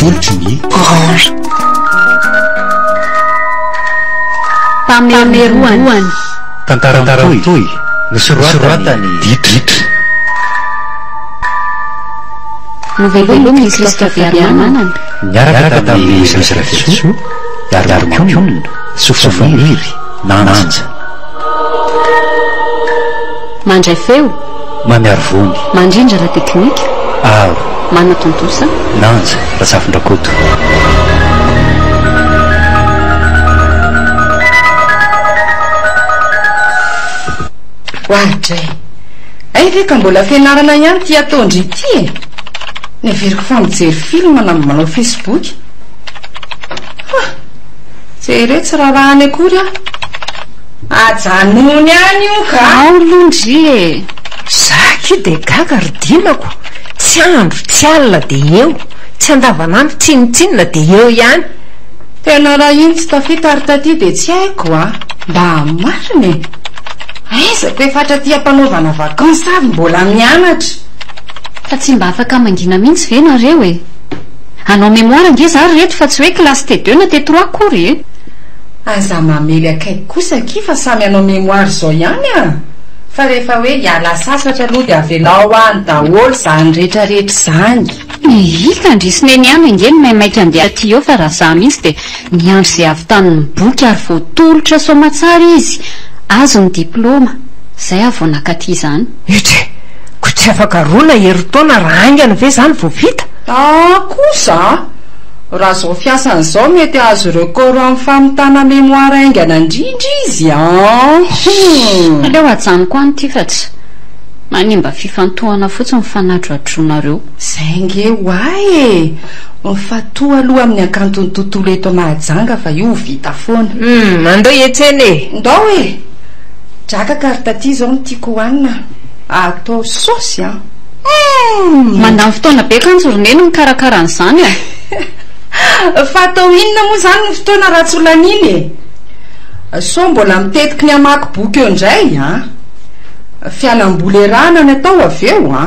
tolotry ny orange pameroany tantarantoy nosoratany didritra novelominy izy kristaviamanana niaraka tamin'ny zazarafiso iaromionina sofaniry nananja mandray feo mamiaro vony mandrindra ra teknika aro manatontosa nanja ratsafin-drakoto hoadray ay reka mbola fianarana ihany ty ataondry ity e neveriko fa mijery film namby manao Facebook jere tsy raharaany akory a ajanony any io ka aolondry e zaky de gaga ridinako tsy andro tsy alina de eo tsy andavanandro tsinotsinona de eo ihany tena raha iny tsy tafita ary taty de tsy haiko a mba mariny aizako efatra ty ampanaovana vakansa avy mbola mianatra fa tsy mba afaka mangina mihitsy ve nareo e anao mémoire nge za reto fa tsy hoe classe T2 na T3 akory e aza mamely akaiky kosa ki fa samy anao mémoire zao ihany a fa rehefa hoe hiala sasatra aloha de avelao any daholo zany rehetrarehetra zany ika andrisiny ny any ngeny maimaika andeha ty eo fa raha za mihitsy de niandro zay avy tamin'ny boky ary voatolotra somatsara izy azo ny diplôma zay avao nakaty zany etre ko tsy afaka rona heritaona raha aingana ve zany vo vita kosa raha zao fiasan'izao mety azo record amin'ny famitana mémoire aingana indrindra izy aleo ajanoko any ty fa tsy manimba fifantohana fotsiny mifanadroadronareo zay nge hoay e mifatoha aloha amin'ny akantony tontolo eto mahajanga fa io vita foana mandao etseny e ndao e drakaka ary taty zao no tiako hoanina atao sosy a mandamy fotoana be kanjoroneny mikarakaran'izany a fa atao inona moa zany ny fotoana raha tsy olan'iny e so mbola mitetiky ny amaky boky eo indray a fialam-bola erana ny atao avy eo a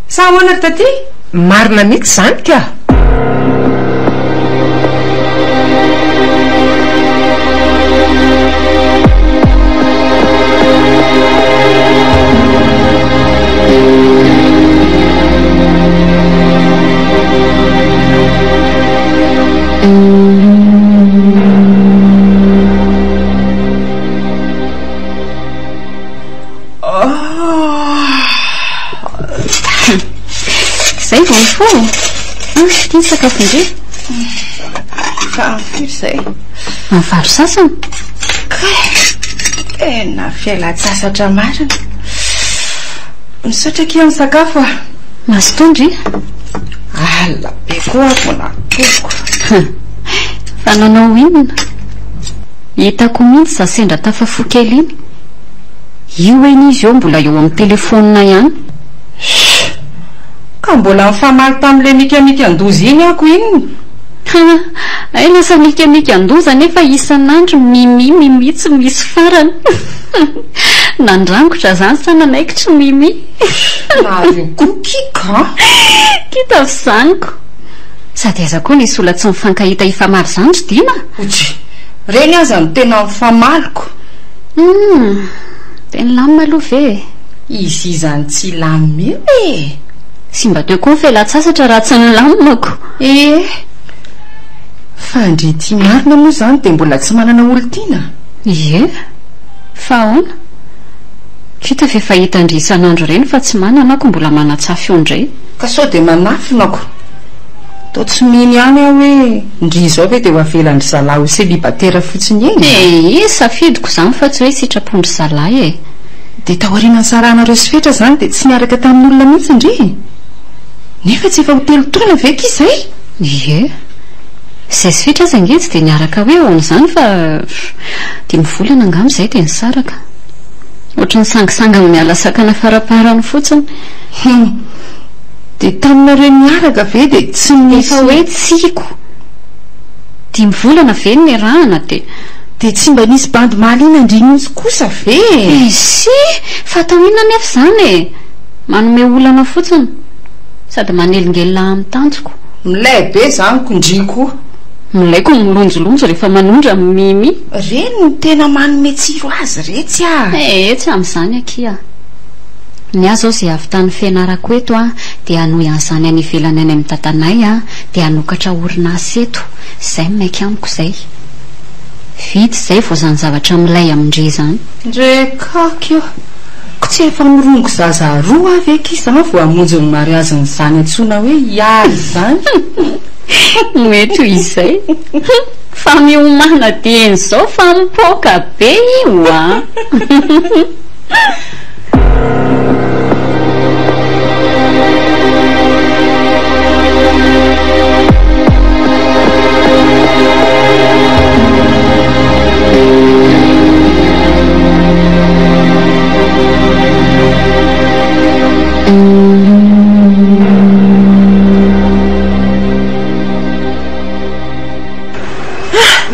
sa hoana ry taty marina mihitsy zany ka zay vao ny fo tia sakafo indre fa firy zay mivaro sasany tena fiala-tsasatra marina misaotra keo ny sakafo a masotondry ala be koa akona toko fa nanao inona hitako mihitsy za sendra tafafo kely iny io eny izy eo mbola eo amin'ny telefonina ihany ka mbola mifamaly tamin'le mikamika-ndoza iny ako iny ay lasa mikamika-ndoza nefa isan'andro mimi tsy misy farany nandrangotra zany sa nanaikitry mimi navyo kokika kitavy zaniko sady aiza koa nisy ola tsy mifankahita ifamaly zany ry dina otsy reny aza no tena mifamaliko tena lamina aloha ve izy izany tsy lamina e sy mba teo koa ny fialan-tsasatra raha tsy nylaminako fa ndre ty marina moa zany de mbola tsy manana olo tiana fa ahoana kita ve fahita ndry isan'andro reny fa tsy mananako mbola manatsafy eo indray ka sao de manafinako to tsy miny any aho hoe ndry zao ve de hoavelandry zalahy ho célibatera fotsiny eny safidiko zany fa tsy hoe sitrapondry zalahy e de tahorinany saranareo sy fetra zany de tsy miaraka tamin'olona mihitsy ndry nefa tsy efa hotelo taona ve ky zay zay sy fetra aza nge tsy de niaraka hoe oany zany fa 5 volana angamy zay de nisaraka ohatrany sangisangana miala sakana faraparany fotsiny de taminareo miaraka ve de tsy efa hoe tsiko 5 volana ve ny rahana de tsy mba nisy bandy malina ndrinitsy kosa ve sy fa tao inona nefa zany e manome olana fotsiny sady manelingelina amin'ny tanjoko milay be zany kondriko milaiko milonjolonjo rehefa manondra mimy reny ny tena manome tsiro azy retsy tsy amin'izany akia ny azy ao izay avy tany fianarako eto dia hanoy an'izany any ivelany any amin'ny tatanay dia hanokatra orinasa eto izay maiky amiko izay vidy izay vao zany zavatra milay amindre zany ndrekakio ko tsy efa mirongo zaza roa avy eky izany vao hamonjy ny mariaziny zany antsoina hoe ialy zany mety izay fa miomana dieny zao fa mipoka be io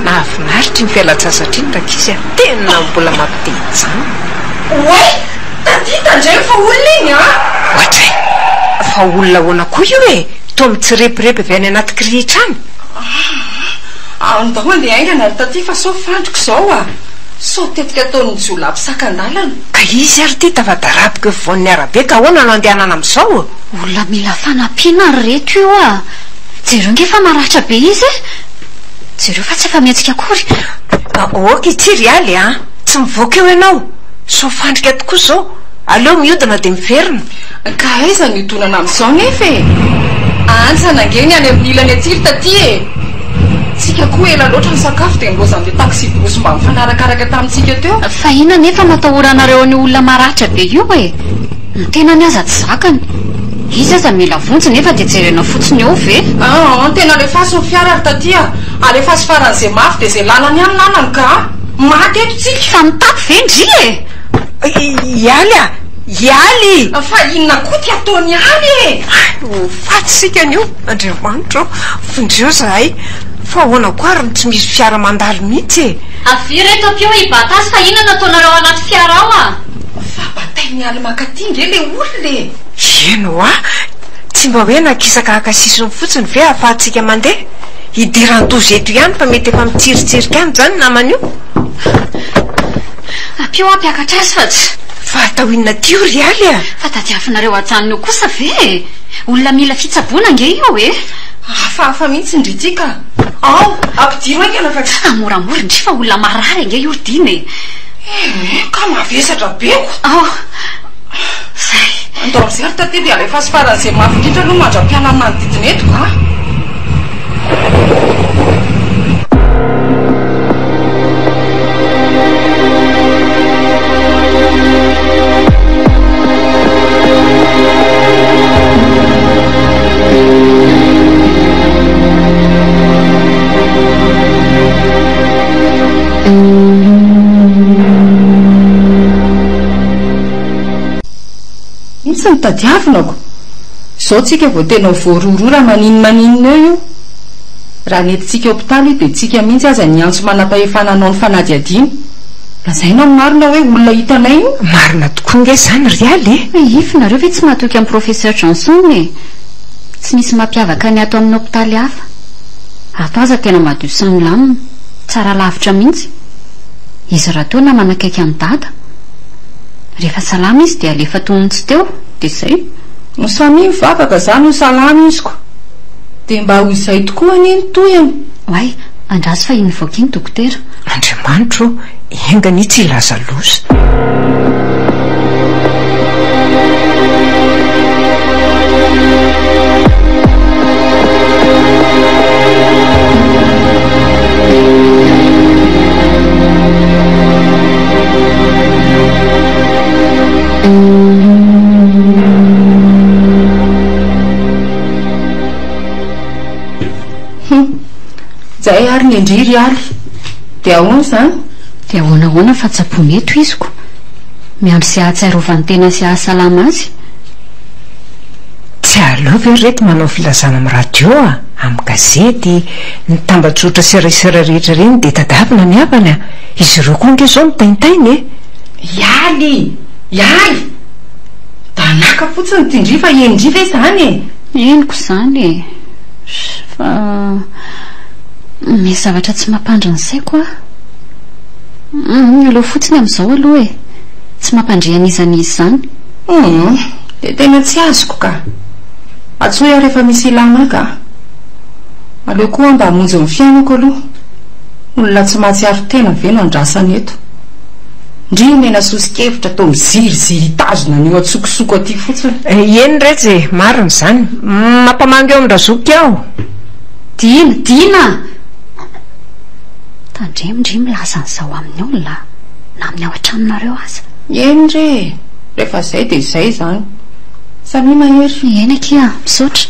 nahafinaritra ny fialan-tsasatra iny rakizy tena mbola mampiteny zany oe tadita ndray fa olona iny ohatray fa olona hoana koa io e to mitsirepirepy avy any anaty kirihitra any andao andeha aingana ary taty fa so fandriko zao so tetika ataony jola ampisakan-dalana ka izy ary ty tavadarabika eo voan'ny arabe ka ahoana no andehanana amin'izao olona mila fanampiana ry reto io jereo nge fa maratra be izy jereo fa tsy efa mihetsika akory oka itsy Rialy tsy mivoaka eo ianao so fandrika tokoa zao aleo miodina dia miverina ka aiza ny odonana amin'izao nefa antsanangeny any amin'ny ilany atsiry taty tsika koa ela loatra ny sakafo dia mbozany dia taksi brosy mba mifanarakaraka tamintsika teo fa ina nefa matahoranareo ny olona maratra be io ny tena ny aza tsy zakany izy aza mila vonjy nefa dia jerena fotsiny eo ve tena alefaso ny fiara ary taty alefaso faran'izay mafy dia izay lanany any nanany ka maty eto tsika fa mitapy vendry Ialy fa inona koa ty ataony Ialy fatsika an'io Andriamanitra fondreo zahay fa ahoana koa ary tsy misy fiara mandalo mihitsy avy reto apio ibatasy fa inona nataonareo anaty fiara ao fa batainy Ialy makaty nge le olona eno tsy mba hoe nakisaka akasisiny fotsiny ve ahafahantsika mandeha hidiran-tozy eto ihany fa mety efa mitsiritsirika any zany naman'io apio ampiakatra azy fa tsy fa atao inona tio Rialy fa tadiafinareo ajanony io kosa ve olona mila fitsaboana nge io hafahafa mihitsy ndritsika ampidiro ankana fa amoramora indry fa olona marary nge io diny ka mavesatra beko zay andao am'izay ary taty dia alefa sy faran'izay mafindritra no mandra-piana amin'ny manodidina eto ka misy nitadiavinako zao tsika vao tena voarorora maninina eo io raha nentintsika hopitaly io dia tsika mihitsy aza ny antso manam-pahefananao ny fanady adiny lazaina marina hoe olona hitanay io marina tokoa nge zany Rialy ifinareo ve tsy mahatoky amin'ny professeur Johnson tsy misy mampiavaka ny ato amin'ny hopitaly hafa ato aza tena madio samilamina tsara lavitra mihitsy izy raha teo na manakaiky any dada rehefa salama izy dia alefa tonontsy teo dia zay no samy mivavaka zany ho salama izy ko dia mba ho izay tokoa aniny toyany oay andraso fa iny voaka iny dokotera Andriamanitra engany tsy ilaza losa zay ary ny indriry Ialy dia ahoana zany dia ahoanahoana fa tsapo meto iziko miandro sy ahatsiarovany tena sy ahasalama azy tsy aleo ve reto manao filazana amin'ny radio amin'ny gazety ny tambatrotra sy raisira rehetra reny dia tadavina ny avany izy ireo koa nge zao mitaintainy Ialy da naka fotsiny tindry fa endry ve zany eniko zany fa misy zavatra tsy mampandry ny saiko a. Aloha fotsiny amin'izao aloha tsy mampandrian'izan'izy zany. De tena tsy azoko ka atsoa rehefa misy ilana ka aleo koa mba hamonjy amin'ny fiainako aloha. Olona tsy mahatsiaro tena ve no andrasany eto. Ndry mena sosikevitra to miziriziry tazona n'io atsokosoko aty fotsiny. Eny retsy mariny zany mampamangy eo amin'ndrazoky aho. Dina tandremindry milaza an'izao amin'ny olona na amin'ny ao an-tranonareo aza. Eny re rehefa zay de zay zany samy mahery. Eny akia misaotra.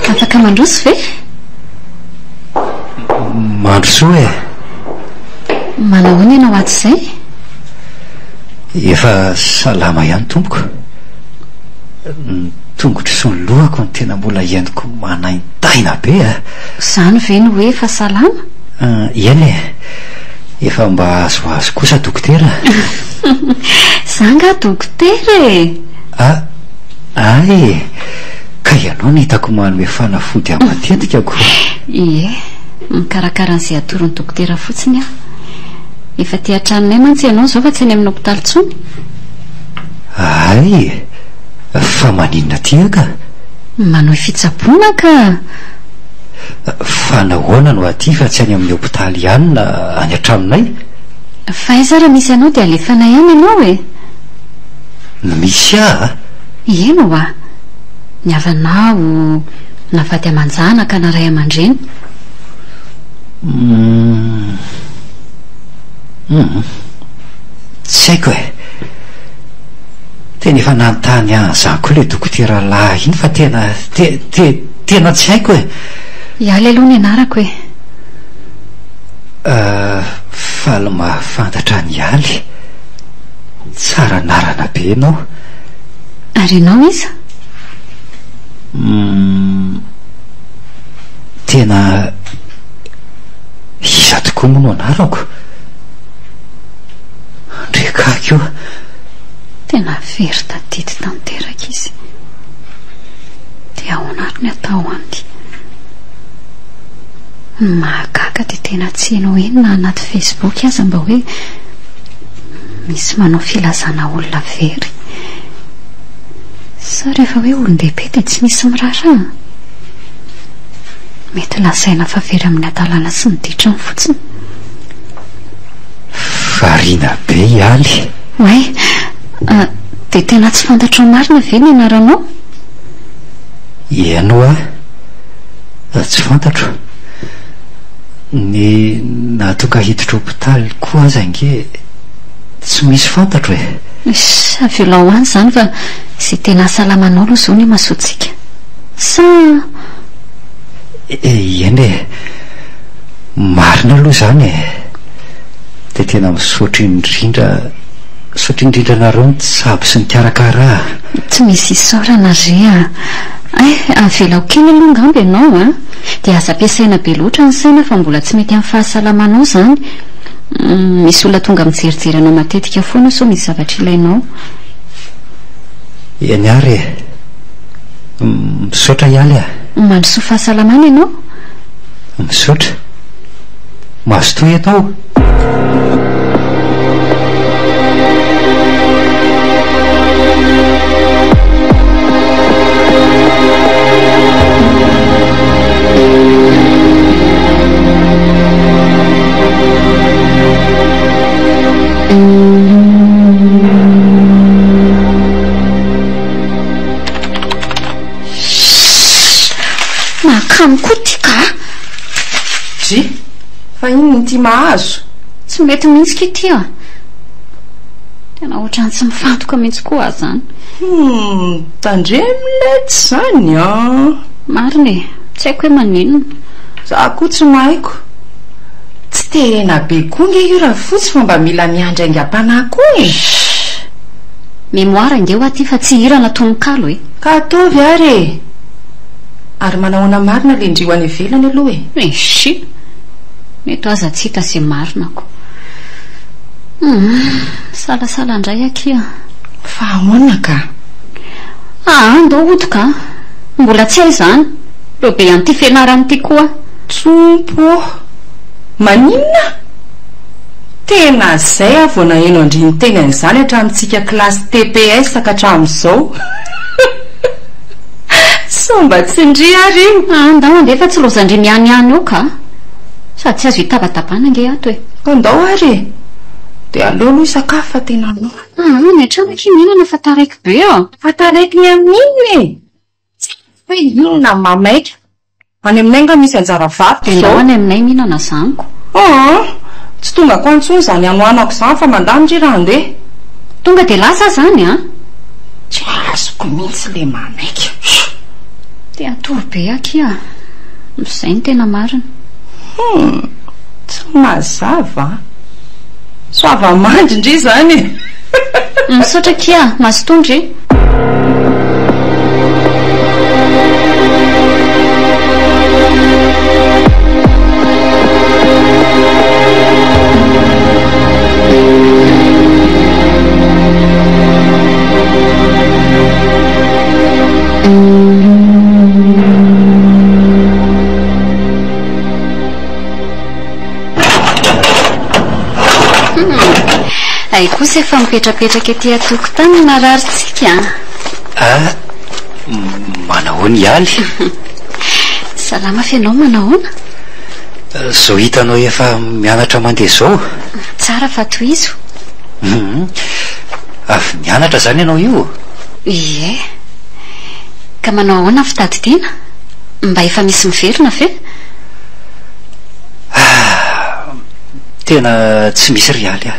Afaka mandroso ve? Mandroso Manao ianao ato izay? Efa salama ihany tompoko. Ny tongotra sy ny lohako ny tena mbola ianiko manaintaina be Zany ve no hoe efa salama? Eny efa mba azoazo kosa dokotera. Zanga dokotera Ay ka ianao ny hitako manome fanafody matetikako. Mikarakara an'izay atorony dokotera fotsiny aho. Efa ty an-tranonay mantsy ianao zao fa tsy any amin'ny hopitaly intsony. Ay fa maninona tiaka? Manao fitsaboana ka. Fa nahoana no aty fa tsy any amin'ny hopitaly ihany na any an-tranonay? Fa aiza raha misy anao dia alefana ihany ianao Misy Eno ny avanao navady aman-janaka na ray aman-dreny. Tsy haiko tena efa nanontany zany koa le dokotera lahy iny fa tena tsy haiko Ialy aloha ny anarako faly mahafantatra ny aly. Tsara anarana be ianao. Ary ianao iza? Tena iza tokoa moa no anarako. Ndrekako io tena very tadity tanteraka izy. Dia ahoana ny atao anty? Mahagaga dia tena tsy hainao eny na anaty Facebook aza mba hoe misy manao filazana olona very. Sa rehefa hoe olon-dehibe dia tsy misy miraharaha. Mety lazaina fa very amin'ny adalana sy ny ditrany fotsiny. Variana be ialy. Dia tena tsy fantatro marina ve ny anaranao? Ianao tsy fantatro. Ny natoka hiditra hopitaly koa aza nge tsy misy fantatro Saviolao any zany fa izay tena salamanao aloha zao ny masotsika. Sa eny marina aloha zany dia tena misaotra indrindra nareo ny tsabo sy ny karakara. Tsy misy isaorana re avelao kely aloha ngambo ianao dia aza ampiasaina be loatra ny saina fa mbola tsy mety amin'ny fahasalamanao zany. Misy olona tonga mijerijery anao matetika foana so misy zavatra ilainao. Eny ary misaotra ialy mandrosoa fahasalamana ianao? Misaotra. Mahazo toy atao. Makamo ty ka? Fa iny ty mahazo. Tsy mety mihitsy ity tena ohatrany tsy mifantoka mihitsy koa zany. Tandremilety zany marina tsy haiko hoe maninona. Za koa tsy mahaiko. Tsy terena be koa nge io raha fotsy fa mba mila miandraingam-panahy koa e. Mémoire ngeo aty fa tsy hirana tononkalo e. Ka ataovy ary e. Ary manahoana marina le ndrio any ivelany aloha e. Eshi, mety aza tsy hita sy marinako. Salasala indray akia. Fa ahoana ka? Andao otoka. Mbola tsy hay izany. Reo be an'ity fianarany ity koa. Tsompo. Maninona? Tena zay avy naheno andriny teny an'izany hatramintsika klasy TPS ka hatramin'izao. Somba tsindry ary io. Andao andefa tsy lozandry mianiany io ka. Sady tsy azo hitabatapana nge ato e. Andao ary. Dia aleo aloha sakafo fa tena anao. Ny atrano aky mihinana fa taraiky be ao. Fa taraiky ny amin'iny e. Fa inona mamaika. Any aminay nga misy anjara vato zao. Any aminay mihinana zaniko. Tsy tonga ko antsony zany anoanako zany fa mandamindry raha andeha. Tonga dia lasa zany a. Tsy azoko mihitsy le mamaika. Dia atory be aky a. Izay ny tena marina. Tsy mazava. Soava mandry zany. Misaotra kia, masotondry. Ay kosa efa mipetrapetraka ety atokotany mararitsika. Manahoana ialy? Salama fianao manahoana? Zao hitanao efa mianatra mandeha zao. Tsara fa toizo. Avy mianatra zany ianao io? Ie. Ka manao ahoana fitadidiana? Mba efa misy miverina ve? Tena tsy misy rialy a.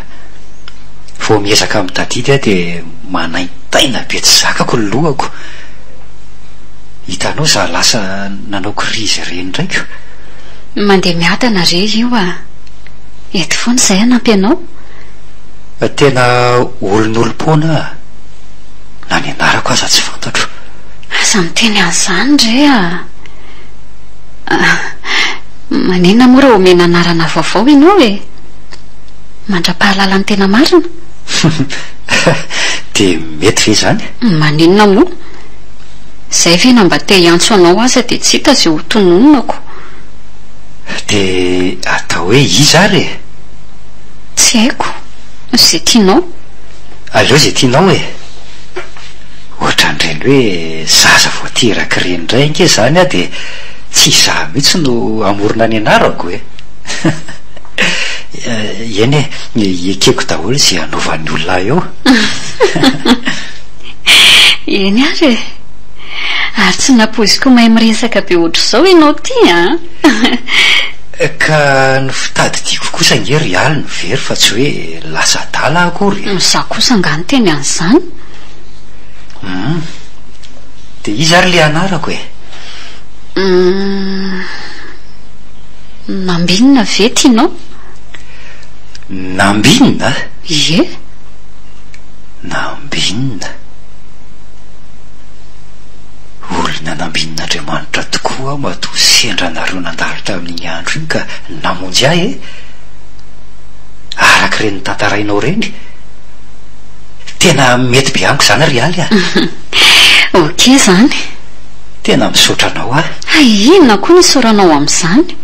Vao miezaka mitadidy dia manaintaina be tsy zakako ny lohako. Hitanao za lasa nanao krizy reny ndraiko. Mandeha miadana re io a. Eto foana izay hanampy anao. Tena olon'olom-pona na ny anarako aza tsy fantatro. Aza miteny an'izany re a. Manena moa raha omena anarana vaovao ianao e. Mandra-pahalala ny tena marina. Dia mety ve zany? Maninona moa? Izay ve na mba te hiantso anao aza dia tsy hita izay ho tonononako. Dia atao hoe iza ary e? Tsy haiko. Izay tianao. Aleo izay tianao e. Ohatran'ireny hoe zaza voateraka ireny indray ange zany a dia tsy izaho mihitsy no amorona ny anarako e. Eny e, ekeko daholo izay hanaovan'ny olona eo. Eny ary e. Ary tsy napoiziko mahay miresaka be ohatr'izao ianao ty a. Ka ny fitadidiako kosa nge rialy ny very fa tsy hoe lasa adala akory. Za kosa angany teny an'izany. Dia izy ary le anarako e. Nambinina ve tianao? Nambinina? Ie. Nambinina. Olona nambininaandriamanitra tokoa matoa sendra nareo nandalitra amin'iny andro iny ka namonjy ahy e. Araka ireny tantarainao reny. Tena mety be amiko zany rialy a. Ok zany. Tena misaotra anao a. Inona koa ny soranao amin'izany?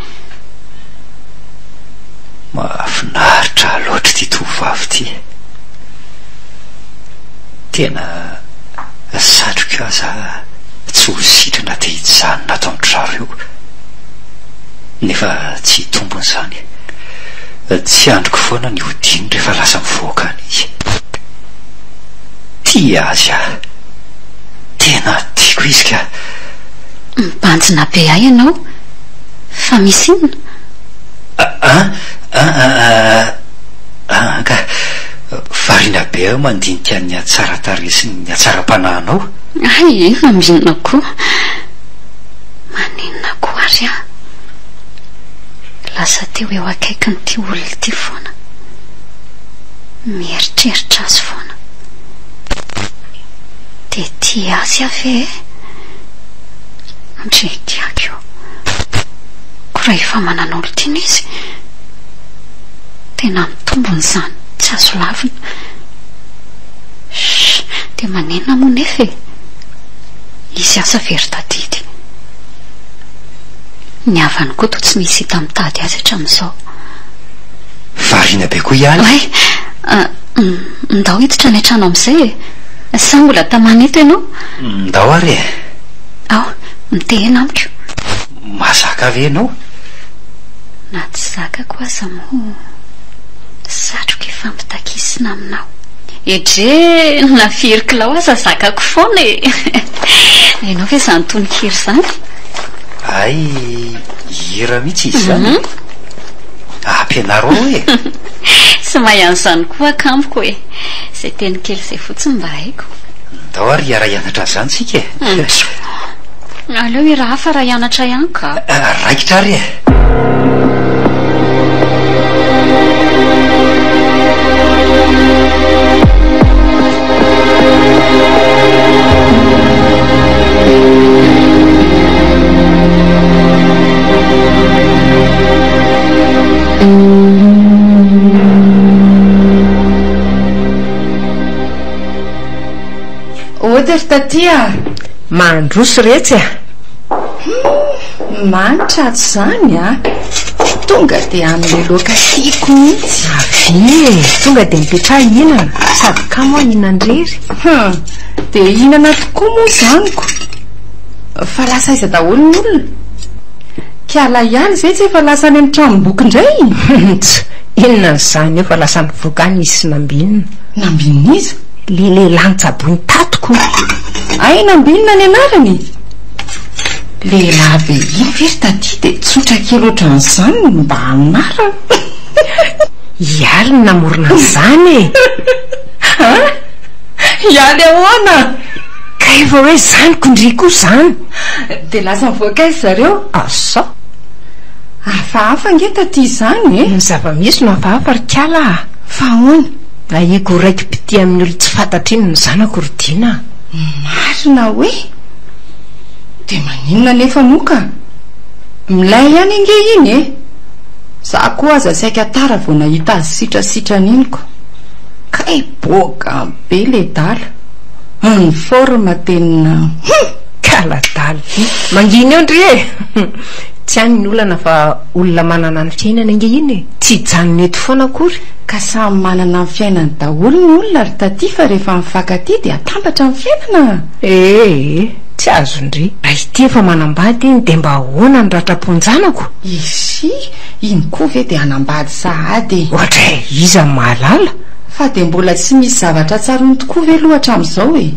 Mahafinaritra loatra ty tovovavy ty. Tena satroka aza tsy ho sitrana dia hijanona ato amin'ny zareo. Nefa tsy hitombony zany. Tsy androko foana ny hodiny rehefa lasa mivoaka any izy. Tia azy a. Tena tiako izy ka. Mibanjina be ahy ianao. Fa misy inona? Ka variana be aho mandinika ny atsara tarehy sy ny atsara-panahinao. Ay, maminona koa. Maninona koa ary a. lasa teo eo akaiky ny ty olona ty foana, mieritreritra azy foana, de ty azy ave andre tiako io, ko raha efa manan'olo tiana izy tena mitombony zany, tsy azo lavina. De manenina moa nefa izy asa very tadidy, ny avany koa to tsy misy hita mitady azy hatramin'izao. Variana be koa ihany. Ndao hiditra ny an-trano amin'izay sa mbola tamanito ianao? Ndao ary ao mitehena amiko. Mazaka ave ianao? Na tsy zakako aza moa satroka efa mitakisina aminao. Edre nafirikilao aza zakako foana e. Ianao ve zany tononkira zany? Ay, hira mihitsy izy zany. Ampianaro ao e. Sy mahan'izany koa akamiko e, zay teny kely zay fotsiny mba haiko. Ndao ary raha hianatra zany tsika e. Aleo iraha hafa raha hianatra ihany ka. Raikitra ary e. Otery tatia mandroso retsy a. Manitra ato zany a, tonga de amin'ny loka tiako mihitsy. Avy tonga de mipetra hinana sady kamo hinandrery. De hinana tokoa moa zaniko, fa lasa aiza daholo ny olona, kiala ihany zay tsy efa lasa any amin'ny tranomboky indray. Inona n'izany eo fa lasa mivoaka any izy sy nambinina. Nambinina izy? Le lehilahy nitsabony tatoko. Ay, nambinina ny anarany? Lehilahy be iny very taty de tsotra kely ohatran'izany mba anarana. Ialy ny namorona an'izany e. Ialy ahoana? Ka efa hoe zany kondry koa zany. De lasa mivoaka izy zareo? Asa hafahafa nge taty zany e. Ny zava-misy no hafahafa ry kala. Fa ahoana? Aiko raiky piti amin'ny olo tsy fantatra iny ny zanako rodina. Marina hoe? De maninona nefa moka? Milay ihany nge iny e. Za koa aza saika tara vao nahita azy sitrasitran'iniko. Kay boka be le dala. Ny forma tena kaladala. Manginy eo ndry e. Tsy any ny olana fa olona manana ny fiainana nge iny e. Tsy janony eto foana akory. Ka samy manana ny fiainany daholo ny olona ry taty fa rehefa mifankaty de atambatra ny fiainana. Tsy azo ndry. Raha ity efa manambady iny de mba ahoana ny ratraponjanako. Isy, iny koa ve de anambady sahady. Ohatra iza mahalala. Fa de mbola tsy misy zavatra tsarony tokoa ve loatra amin'izao e.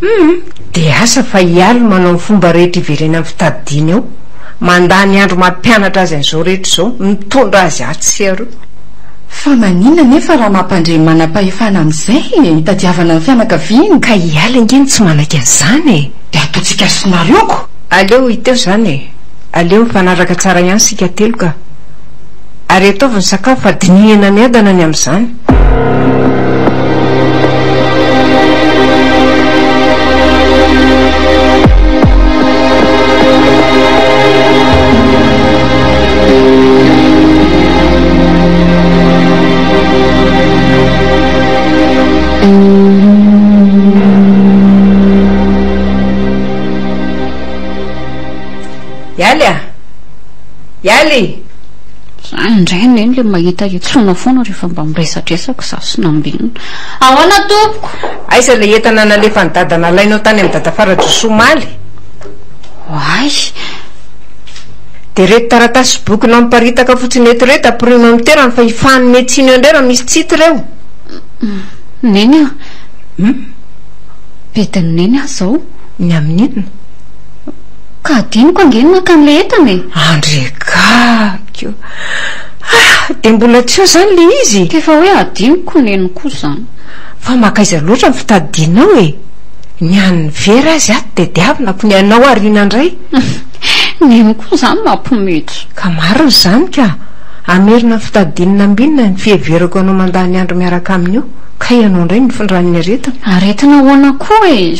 De asa fa hialo manao ny fomba rehetra iverena amin'ny fitadidiana eo. Mandany andro mampianatra azy an'izao rehetra izao, mitondra azy atsy aro. Fa maninona nefa raha mampandre manam-pahefana amin'izay hitadiavana ny fianakaviany. Ka hiala ngeny tsy manaky an'izany e. De ataontsika sonarioko. Aleo hiteo zany e. Aleo mifanaraka tsara ihany sika telo ka. Ary ataovy ny sakafo fa dinihana ny adana ny amin'izany. Yaly zany indray neny le mahita etsona foana rehefa mba miresadresako za sy nambinina. Ahoana tompoko? Aisa le entana nalefa ny dadana alainao tany amin'ny dada faradrosomaly. Ay, de reto taratasy bokinao miparitaka fotsiny eto reto ampirimo amin'ny toerany fa hifahan'ny metsiny eo indray raha misy tsity reo. Neny a betiny neny a zao ny amin'inona ka adiniko angenina ka n'le entana e. Andrekakio de mbola tsy eo zany le izy. Efa hoe adiniko neny koa zany. Fa makaiza loatra ny fitadidinao e. Ny an'ny vera azy ato de diavina ko ny anao arina indray. Neny koa zany mampomety. Ka mariny zany ka amerina fitadinina ambinina ny fieverako anao mandany andro miaraka amin'io ka ianao indray nifindran'ny aretina. Aretina hoana koa e.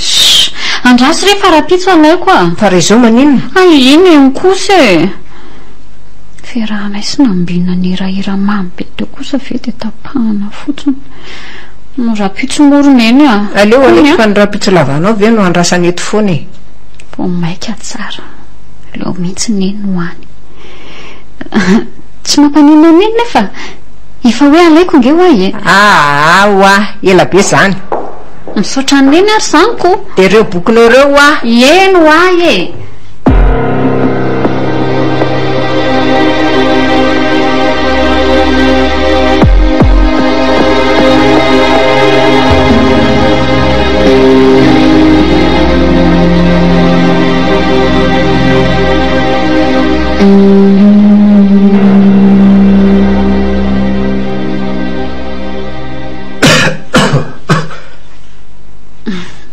Andraso rehefa rapitso alaiko a. Fa raha izao maninona? Iny eny kosa e. Fiarahana sy nambina ny irahira mamy be teo kosa ve dia tapahana fotsiny. No rapitso morona eny a. Aleo fa ny rapitso lavanao ve no andrasany eto foana e. Po maika tsara. Aleo mihitsy neny hoany. Tsy mampanina neny nefa. Efa hoe alaiko nge hoay e. Oa, ela be zany. Misaotra ny neny ary zaniko. Dia ireo bokinao ireo oa. Eny hoay e.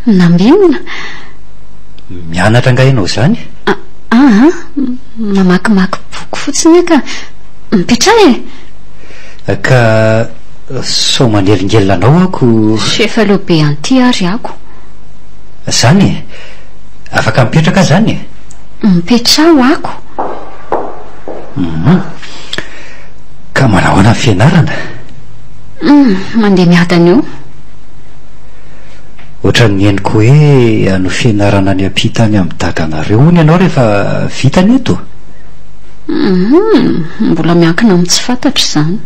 Nambinina mianatra nga ianao zany? Mamakimaky boky fotsiny ka mipetraha e. Ka sao manelingelina anao ako. Efa leo be anty ary ako. Zany afaka mipetraka zany? Mipetraho ako. Ka manao ana fianarana? Mandeha miadana eo. Ohatran'ny henoko hoe ano fianarana ny ampitany amin'ny dadanareo ony ianao rehefa vitany eto? Mbola miankina amin'ny tsy fantatra izany.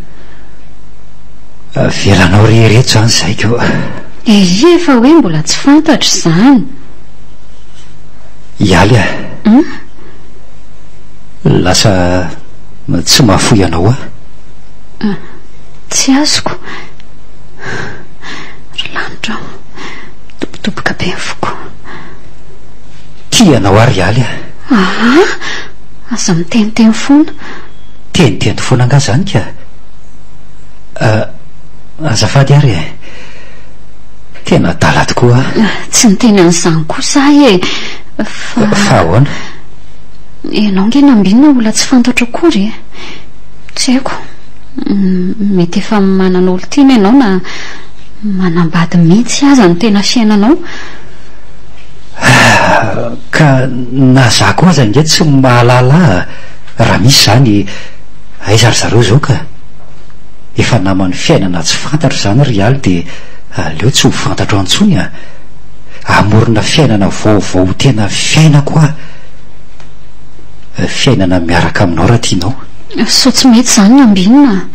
Velanao rehereto zany zaiko. Efa hoe mbola tsy fantatra izany. Ialy a. Lasa tsy mahafoy ianao a. Tsy azoko. Lanitra toboka be foko. Tianao ary ialy a. Aza miteniteny foana. Teniteny foana nga zany ka. Azafady ary e. Tena dala tokoa. Tsy niteny an'izany kosa e. Fa ahoana? Ianao nge nambinina mbola tsy fantatra akory e. Tsy haiko. Mety efa manana olo tiana ianao na manambady mihitsy aza ny tena fiainanao. Ka na za koa aza nge tsy mahalala raha misy zany aiza ry zareo zao ka efa namany fiainana tsy fantatra zany ry aly dia aleo tsy ho fantatro antsony a. Amorona fiainana vaovao tena fiaina koa. Fiainana miaraka aminao raha tianao. So tsy mety zany nambinina.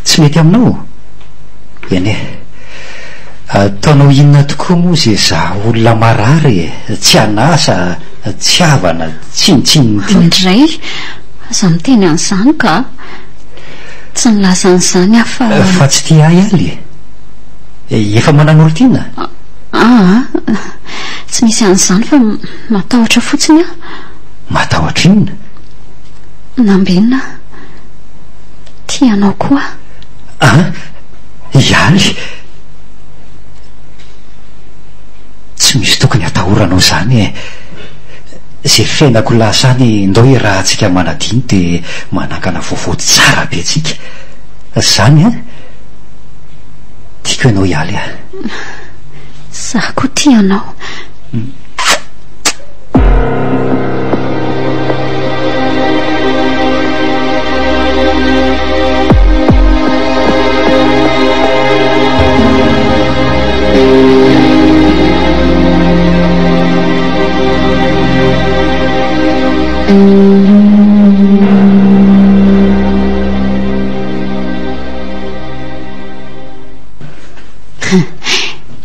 Tsy mety aminao? Eny ataonao inona tokoa moa zay za olona marary tsy anasa tsy havana tsinitsinity indray. Aza miteny an'izany ka tsy nilaza an'izany fa tsy tia ialy efa manan'olo tiana. Tsy misy an'izany fa matahotra fotsiny a. Matahotra inona? Nambinina tianao koa. Ialy tsy misy tokony atahoranao zany e. Zay fiainako lasany ndao hoe raha antsika manadiny dia manangana vaovao tsara be tsika zany a. Tiako ianao ialy a. Za koa tianao.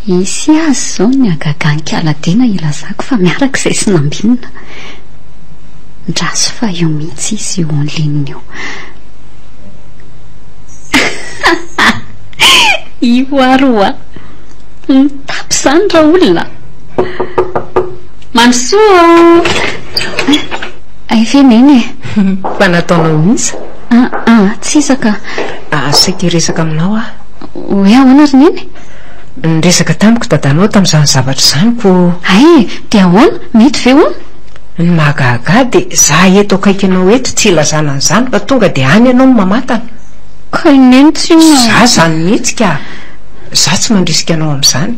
Isy azy zao ny agaganik'aladina ilazako fa miaraka izay sy nambinina. Ndraso fa eo mihitsy izy eo an'lininy eo. Io aroa mitapy zany raha olona. Mansoa veneny e. Fa nataonao mihitsy? Tsy isaka. Saity resaka aminao a. Hoe ahoana ry neny? Nyresaka tamiko dadanao tamin'izany zavatra izany ko. Dia ahoana? Mety ve hoana? ny mahagaga dia za eto akaikinao eto tsy ilazana an'izany fa tonga dia any ianao no mamatana ka ineny tsy za zany mihitsy ka za tsy mandrisika anao amin'izany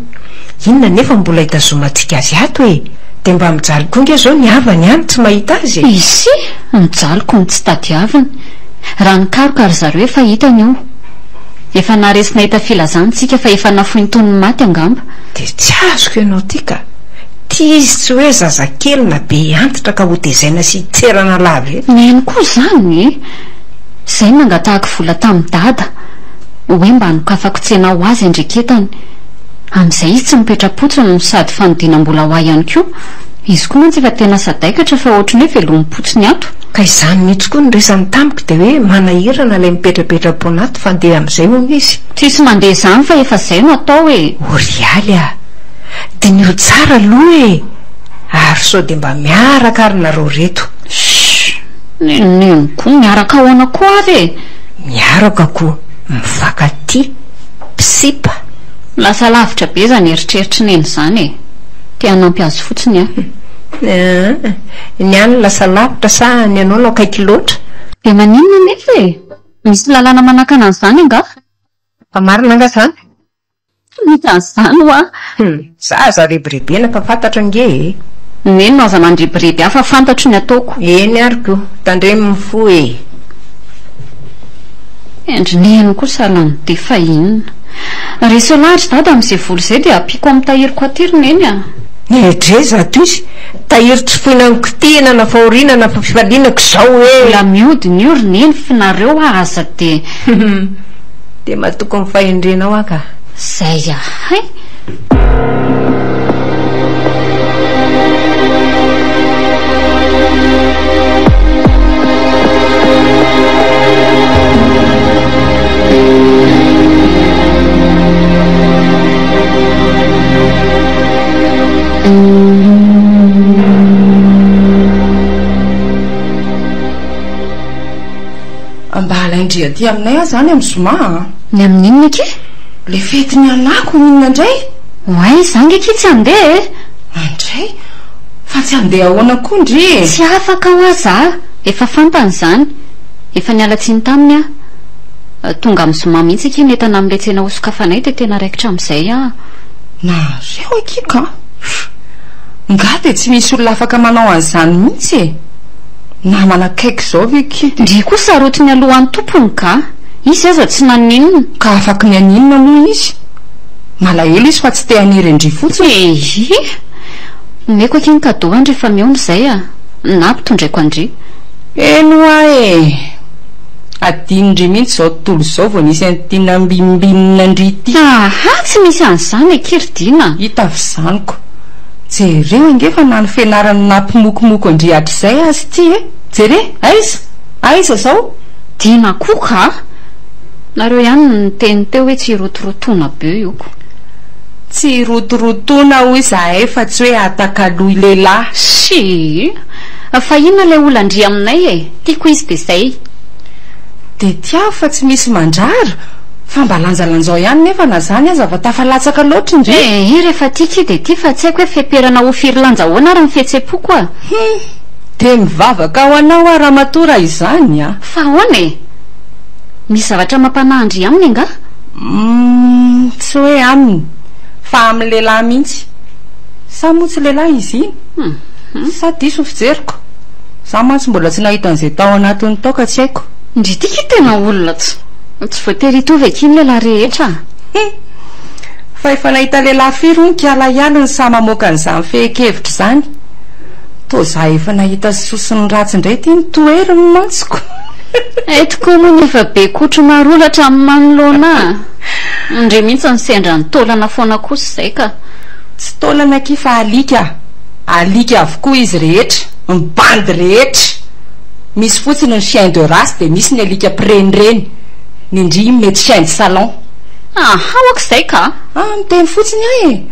inona nefa mbola hitazomantsika azy ato hoe dia mba mijaliko inge zao ny havany any tsy mahita azy isy mijaliko ny tsy tadiaviny raha nikarokary zareo efa hitany io efa naresina hita filazantsika fa efa nafointony maty angamba dia tsy azoko ianao ty ka ty izy tsy hoe zazakely na be antitra ka ho tezaina sy tserana lava e neny koa zany izay nangatahako vola tamin'ny dada hoe mba nokafako tsena ho azy andreketany amin'izay izy tsy mipetrapotsiny no sady fanodinam-bola ho ahy ihany koa izy koa mantsy efa tena sadaikatra fa ohatrany hoe velomim-potsiny ato ka izany mihitsy koa nyresany tamiko dia hoe manahirana ilay mipetrapetra-ponato fa ndeha amin'izay ho izy tsisy mandeha izany fa efa izay no atao hoe orialy a dia ny ro tsara aloha e ary sao dia mba miaraka ary nareo reto neny koa miaraka ahoana koa avy e miaraka koa mifankaty pisipa lasa lavitra be zany eritreritry neny izany e tia hanampy azy fotsiny a ny any lasa lavitra sa ny anao no akaiky loatra dia maninona nefa e misy lalàna manakana an'izany anga fa marina anga zany mitan'izany ho a za zarebirebi ena fa fantatra nge e neny no aza mandrebireby hafa fantatro ny ataoko eny ary ko tandremy mifo e endrinehany koa salany dia fa inona reso lahatra dada amin'izay voly izay dia ampiko amin'ny tahiriko atirina eny a nedre zato izy tahiry tsy foinaniko tena na fahorinana fa fifalinako izao hoe la miodiny io roneny finareo aza dia dia matoko ny fahendrenao aka zay ahay mba halaindria ty aminay a zany amin'ny zoma ny amin'inona ke le fety ny anako inona indray oay za ngeky tsy andeha e andray fa tsy andeha ahoana koa ndry tsy afaka ho aza efa fantany izany efa nialatsiny taminy a tonga amin'ny zoma mihitsy aky netana amin'ilay tsena hosokafanay dia tena raikitra amin'izay a na reo akika nga dia tsy misy olona afaka manao an'izany mihitsy e na manakaiky izao ve ki ndry koa sarotiny alohan'ny tompony ka izy aza tsy naninona ka afaka ny aninona moa izy malahelo izy fa tsy te haniry indry fotsiny meko aky ny kado andry efa miona izay a nampitondraiko andry eno a e adinindry mihitsy izao tontolo izao vao nisy an'tina mbimbinina ndry ty aha tsy misy an'izany ekiridina hita avy zaniko jereo ingefa na ny fianarany nampimokomoko andry hatr'izay azy ty e jere aiza zao dina koa ka nareo ihany ny teny teo hoe tsy rotorotona be ioko tsy rotorotona hoy zahay fa tsy hoe atakaloy lehilahy sy fa inona ilay olandry aminay e tiako izy dia zay dia tiao fa tsy misy mandrara fa mba lanjalanjao ihany nefa na zany aza va tafalatsaka loatra indry rehefa tika dia ty fa tsy haiko hoe feperana ho firy lanjahoana raha mifihetsem-poko a dia mivavaka ho anao a raha matora izany a fa hoana e misy zavatra mampanahandry aminy anga tsy hoe aminy fa amin'ny lehilahy mihitsy sa moa tsy lehilahy izy iny sa diso ny fijeriko za mantsy mbola tsy nahita an'izay tao anatin'ny taoka tsy haiko ndry tika tena olona tsy voatery hitovy akiny lehilahy rehetra fa efa nahita lehilahy firy ny kialahiala ny sa mamoaka an'izany fehekevitra izany to za efa nahita sosiny ratsy indray ty ny toeriny mantsiko tokoa moa nefa be kotro marolatra amin'ny manoloana ndre mihitsy ny sendra ny taolana foana kosa izay ka tsy taolana aky fa alika avokoa izy rehetra ny bandy rehetra misy fotsiny ny chien de race dia misy ny alika prenireny ny indry mety chien de salon oaka izay ka miteny fotsiny ahy e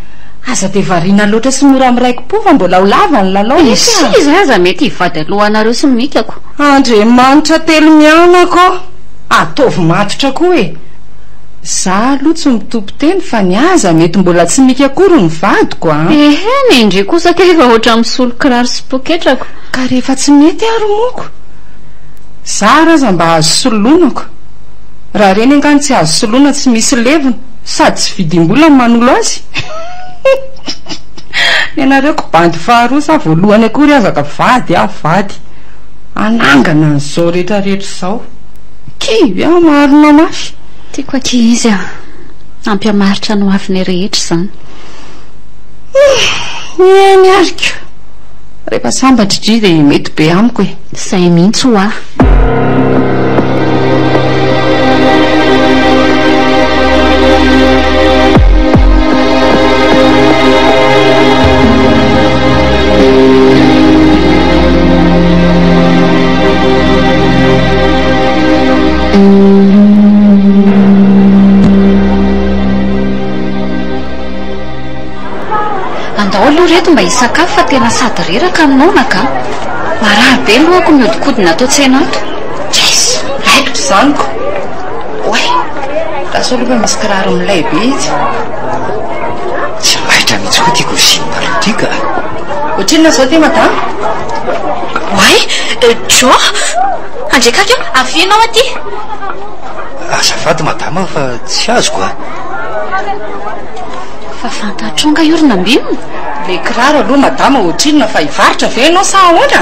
aza dia variana loatra sy mora miraiki-po fa mbola ho lava ny lalao isy izy aza mety hivady alohanareo sy mikako andre manitra telo mianako ataovy matotra koa e za aloha tsy mitompo teny fa ny aza mety mbola tsy mika akory ny vadiko a. ehe ny indri kosa ka efa oatra misolo kiraro sy poketrako ka rehefa tsy mety ary moko za raza mba azo solonako raha reny angany tsy azo solona tsy misy levina sady tsy vidim-bola ny manolo azy ianareoko bandy faharoa sa voalohany akory azaka vady vady anangana n'izao rehetrarehetra izao kivy a marina mafy tiako aky izy a ampiamaritra no aviny rehetra zany eny ariko rehefa sambatridry dia mety be amiko e izay mihitsy ho aho andao aloha reto mba hisakafo fa tena sady reraka aminonaka maraha be lohako miodikodina atao tsena ato jes raikitro zaniko oe raha so aloha fa misy kiraro milay be izy tsy mahitra mihitsy koa tiako zinina aloha ty ka ohatrinona zao ty madama oay jo andrekaka eo avianao aty azafady madama fa tsy azoko a fa fantatronga iorina ambinina le kiraro aloha madama ohatrinona fa hivaritra ve ianao sa ahoana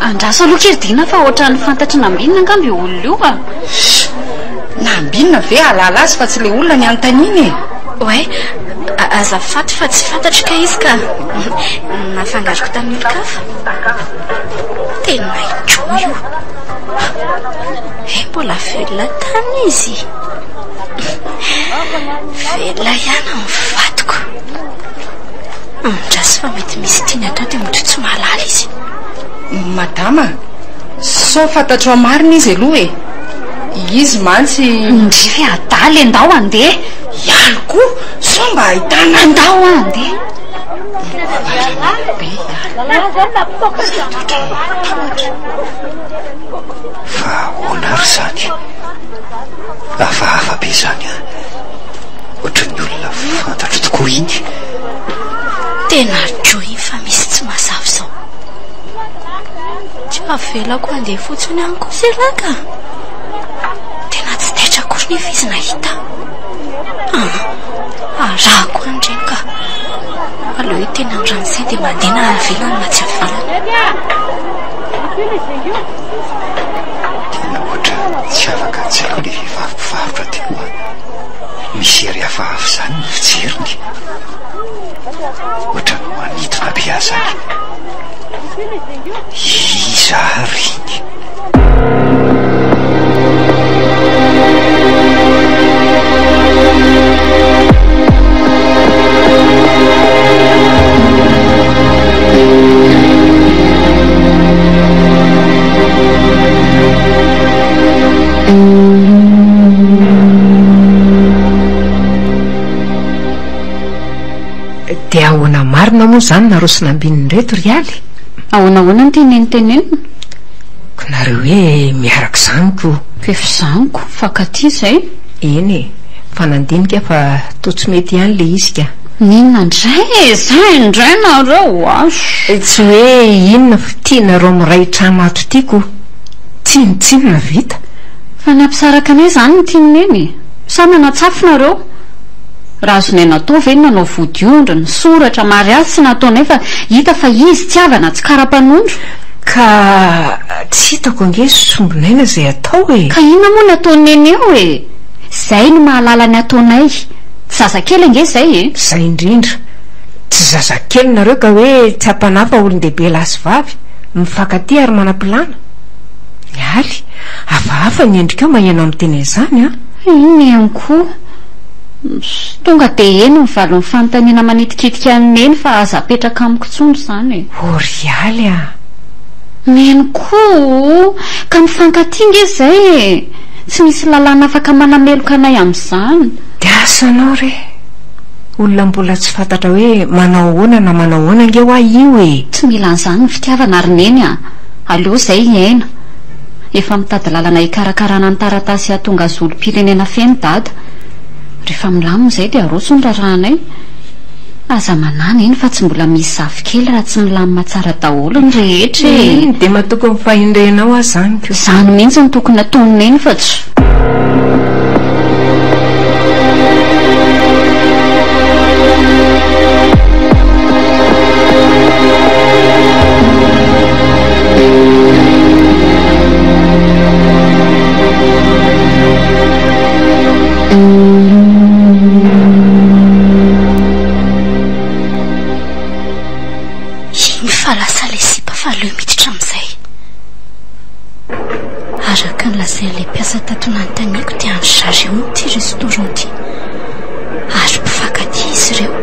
andraso aloha kiridina fa oatra ny fantatry nambinina angamby olona io a nambinina ve alala azy fa tsy le olona ny antaniny e oay azafaty fa tsy fantatry ka izy ka nafangariko tamin'ny olikafa tena ijo io mbola velona tany izy velona ihany amin'ny vatiko ndrasy fa mety misy tiany atao dia motro tsy mahalala izy madama so fantatro marina izy aloha e izy mantsy ndrify adaly andao andeha ialo koa so mba ahitana andao andeha fa honary zany hafahafa be zany a ohatran'ny olona fantatro tokoa iny tena jo iny fa misy tsy mazava zao tsy avelako andeha fotsiny any koa zelaka tena tsy taitra akory ny efa izy nahita arahako andreny ka aloha hoe tena ndranosay dia mandeha na avelany matsy avelany tena ohatra tsy afaka tsy aloha le vehivavy teo a misy ery hafahafa zany ny fijeriny ohatra no manitona be azy zany iza ary iny dia ahoana marina moa zany narosina ambininy reto rialy ahoanahoana ny tenenitenenina ko nareo hoe miaraka zaniko fefizaniko fakaty zay eny e fa nandinika fa to tsy mety ihany le izy ka ninona ndray zay indray nareo aso tsy hoe inona fitianareo miray trano ato tiako tsinotsinona vita fa ny ampisaraka anay zany ny tinineny sa manatsafo nareo raha azonay natao ve nanao vodiondra ny soratra mariazy sy nataonay fa hita fa izy tsy avana tsy kara-panondro ka tsy hitako ange sombonaina zay atao e ka inona moa ny ataoneny eo e zay no mahalala ny ataonay tsy zazakely ange zay e zay indrindra tsy zazakely nareo ka hoe tsy hampanafa olon-dehibe lasy vavy mifankaty ary manam-pilana mialy hafahafa ny endrikao maheno amin'ny tena izany a iny ihany koa tonga dia eny mivalon'ny fanontaniana manitikitika aneny fa aza apetraka amiko tsondro zany e orialy a meny koa ka mifankatinga zay e tsy misy lalàna afaka manameloka anay amin'izany dia asanao re olona mbola tsy fantatra hoe manao ahoana na manao ahoana nge ho a io e tsy mila an'izany ny fitiavana ary neny a aloha zay iaina efa mitady lalana hikarakarana ny taratasy atonga azolo-pirenena feno dada. Rehefa milamina izay dia aroso ny raranay. Aza manana eny fa tsy mbola misy zafikely raha tsy milamina tsara daholo ny rehetra e. Dia matoko mifahindrenao azy zany ko. Izany mihitsy ny tokony atonina eny fa tsy. Araka nylazain'ilay mpiasa tato nanontaniako dia andry zareo nyity restaurant ity ary mpifankatia izy ireo.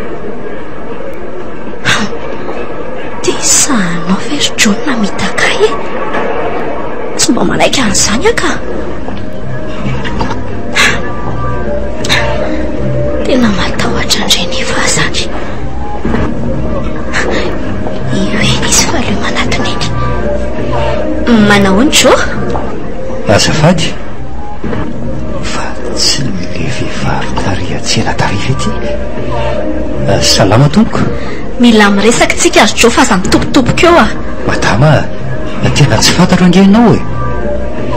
Dia sahanao very John namitaka e, tsy mba malaika an'izany aka. Tena matahotra indray nefa zany. Io eny izy fa aleo manatona eny. Manao ny Jo? Azafady fa tsy le vehivavy tary atsena tarifa ety. Salama tompoko. Mila miresaka tsika ary Jo fa aza mitopitopoka eo a. Madama, tena tsy fantatro angenao e.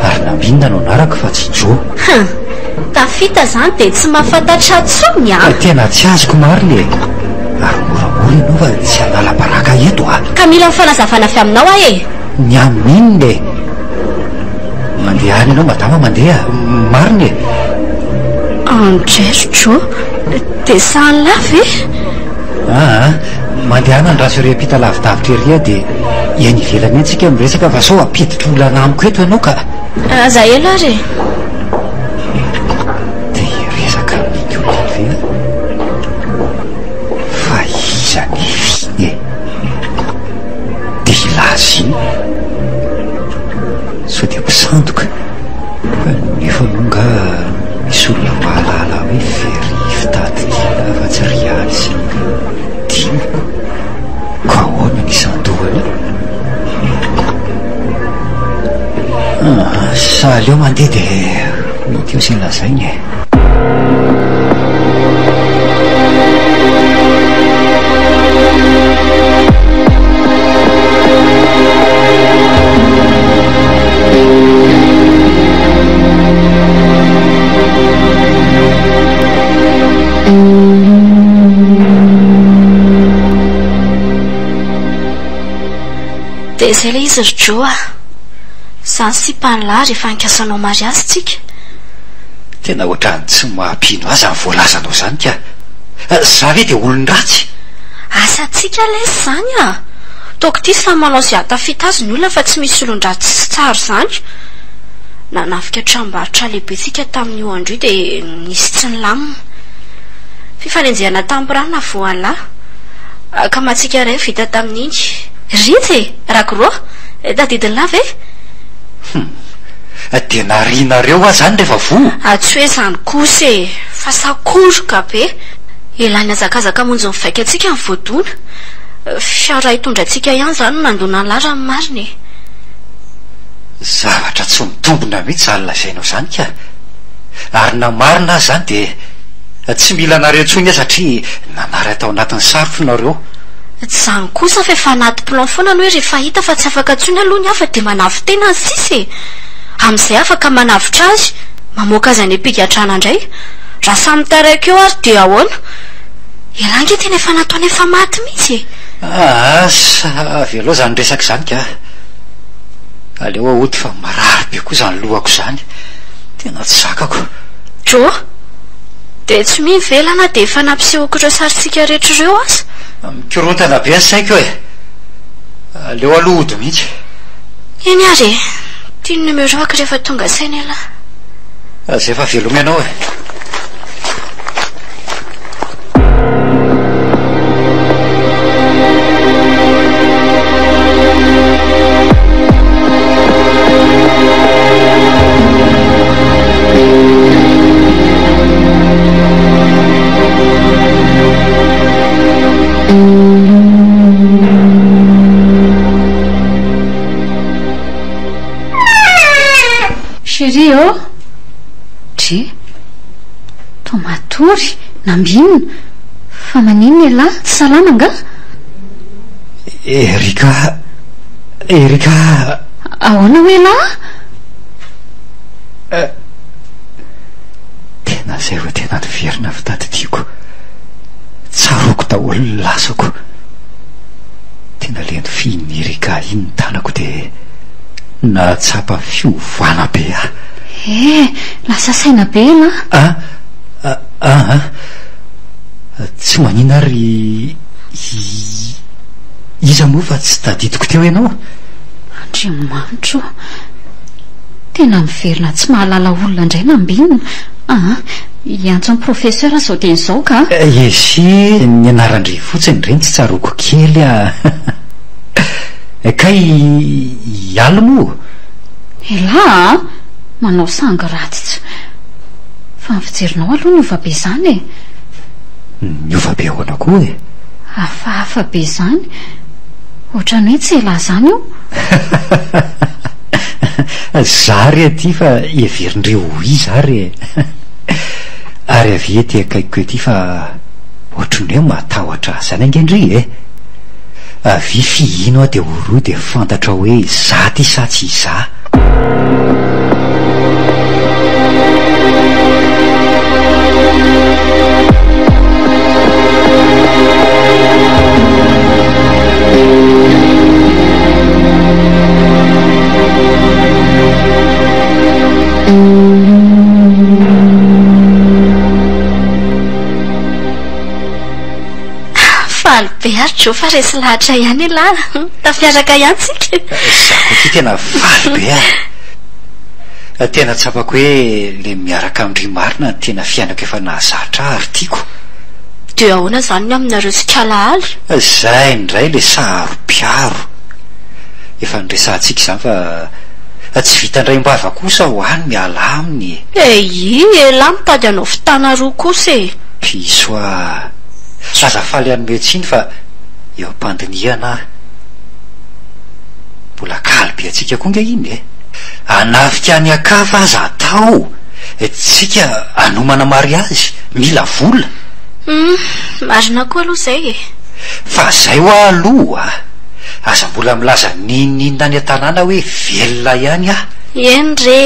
Ary naminona no naraka fa tsy Jo. Tafita zany dia tsy mahafantatra tsony a. Tena tsy azoko mariny e. Ary moramora ianao fa tsy hanala-baraka eto a. Ka mila mifanazavana avy aminao a e. Ny amin'inona e. Mandeha any ianao madama, mandeha mariny e. Andrery Jo, dia sahany lava e. Mandeha any andraso ireo ampita lavidavitra eria dia eny ivelany eny tsika miresaka fa sao ampiditra olana amiko eto ianao ka. Aza elo ary. Dia resaka amin'iny olona ve fa iza ny viny e. Dia ilazy iny so dia mpisandoka nefa monga misy olona mahalala hoe very fitadidiana fa tsy rialy sy dimy ka ahoana ny isan-dohany. Sa aleo mandeha dia mety eo sy lazainy e. Dia izay ilay izy ry Jo a. Izany sy mpanalahy rehefa nikasanao mariazy tsika. Tena ohatrany tsy mahampino azy amin'ny voalazanao izany ka. Za ve dia olon-dratsy? Asantsika ilay izany a. Taoko ity samy manao izay hatafita azy ny olona fa tsy misy olon-dratsy sy tsara izany. Nanafika tranom-barotra lehibetsika tamin'io andro io dia nisy tsy nilamina. Fifanenjehana tampirana voalahy. Ka matsika iray vita tamin'iny. Ritsy e, rakoa tadidiny lava e. Dia narianareo azy zany rehefa vo? Tsy hoe izany kosa e, fa sakoroka be. Elany azakazaka monjy mivaika antsika ny voadona. Fiara hitondra antsika ihany izany no nandona ny lara ny mariny. Zavatra tsy mitombona mihitsy izany lazainao izany ka. Ary na marina azy zany dia tsy mila nareo intsony satria nanary atao anatin'ny sarotro nareo. Tsy izany kosa fa efa anaty plan foana ny hoe rehefa hita fa tsy afaka intsony aloha ny hafa dia manavy tena ny sisa e. Amin'izay afaka manavitra azy, mamoaka azy any ampigatrana indray. Raha samy taraiko eo ary dia ahoana? Elange tena efa nataony efa maty mihitsy e. Savy aloha izany resaka izany ka. Aleo ahoty fa marary be koa izany lohako izany. Tena tsy zakako. Jo, dia tsy mivelana dia efa nampisehoko ireo saritsika rehetra ireo aza. Mikorontana be ny saiko e. Aleo aloha ody mihitsy. Eny ary e, tiany numero ako rehefa tonga saina ela. Zay efa veloma ianao e. ze tomatory nambinina fa maninona ilahy tsy salama nga Erika ahoana hoe lahy tena zay hoe tena niverina fitadidiako tsaroko daholo lasako tena leny finy Erika iny ny tanako dia natsapa fiovana be lasa saina be lahy tsy manina ary iza moa fa tsy tadidiko teo ianao andriamanitro tena miverina tsy mahalala olona indray nambinina iantsony professeur sao teny izao ka esy ny anarandre fotsiny reny tsy tsaroko kely kay ialo moa elahy manao sangy ratsy fa ny fijerinao aloha ny ova be zany ny ova be ahoana koa hafahafa be zany ohatrany hoe tsy elahy zany io zary aty fa everindreo iza ary avy ety akaiko ety fa ohatrany hoe matahotra zany angendry avy fihino dia oroa dia fantatra hoe za ty sa tsy iza be aritro fa resy lahatra ihany ilahy tafiaraka ihany tsika zako ty tena faly be tena tsapako hoe le miaraka amindry marina tena fiainako efa nahazatra ary tiako dia ahoana zany ny aminareo sikalahaly zay indray le saro-piaro efa nyresantsika izany fa tsy vitandray-mbava kosa ho any miala aminy elahy mitady anao fitana roa kosa piso azafaly anometsiny fa eo ampandiniana mbola kaly be atsika koa nge iny anafika ny akafa aza atao tsika anomana mariazy mila vola marina koa aloha zay fa zay ho aloha aza mbola milaza nininina ny an-tanàna hoe velona ihany eny re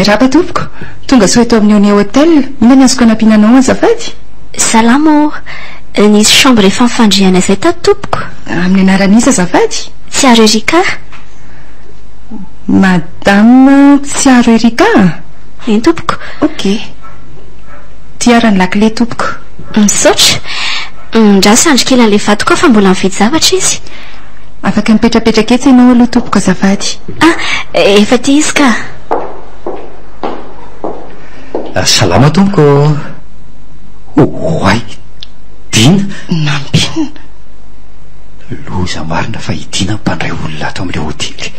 miaraba tompoko tonga so eto amin'ny ao hotel ina ny azoko anampiananao azafady salamo nisy chambre efa mifandriana izay tato tompoko amin'ny anaran'izy azafady Tsiaro Erika madame Tsiaro Erika eny tompoko ok tiarany lakile tompoko misaotra ndra sandrika elan'le vato fa mbola mividy zavatra izy afaka mipetrapetraka etsy ianao aloha tompoko azafady efa ty izy ka salama tompoko oay dina nambinina loza marina fa hidina mpandray olona ato amin'le hotely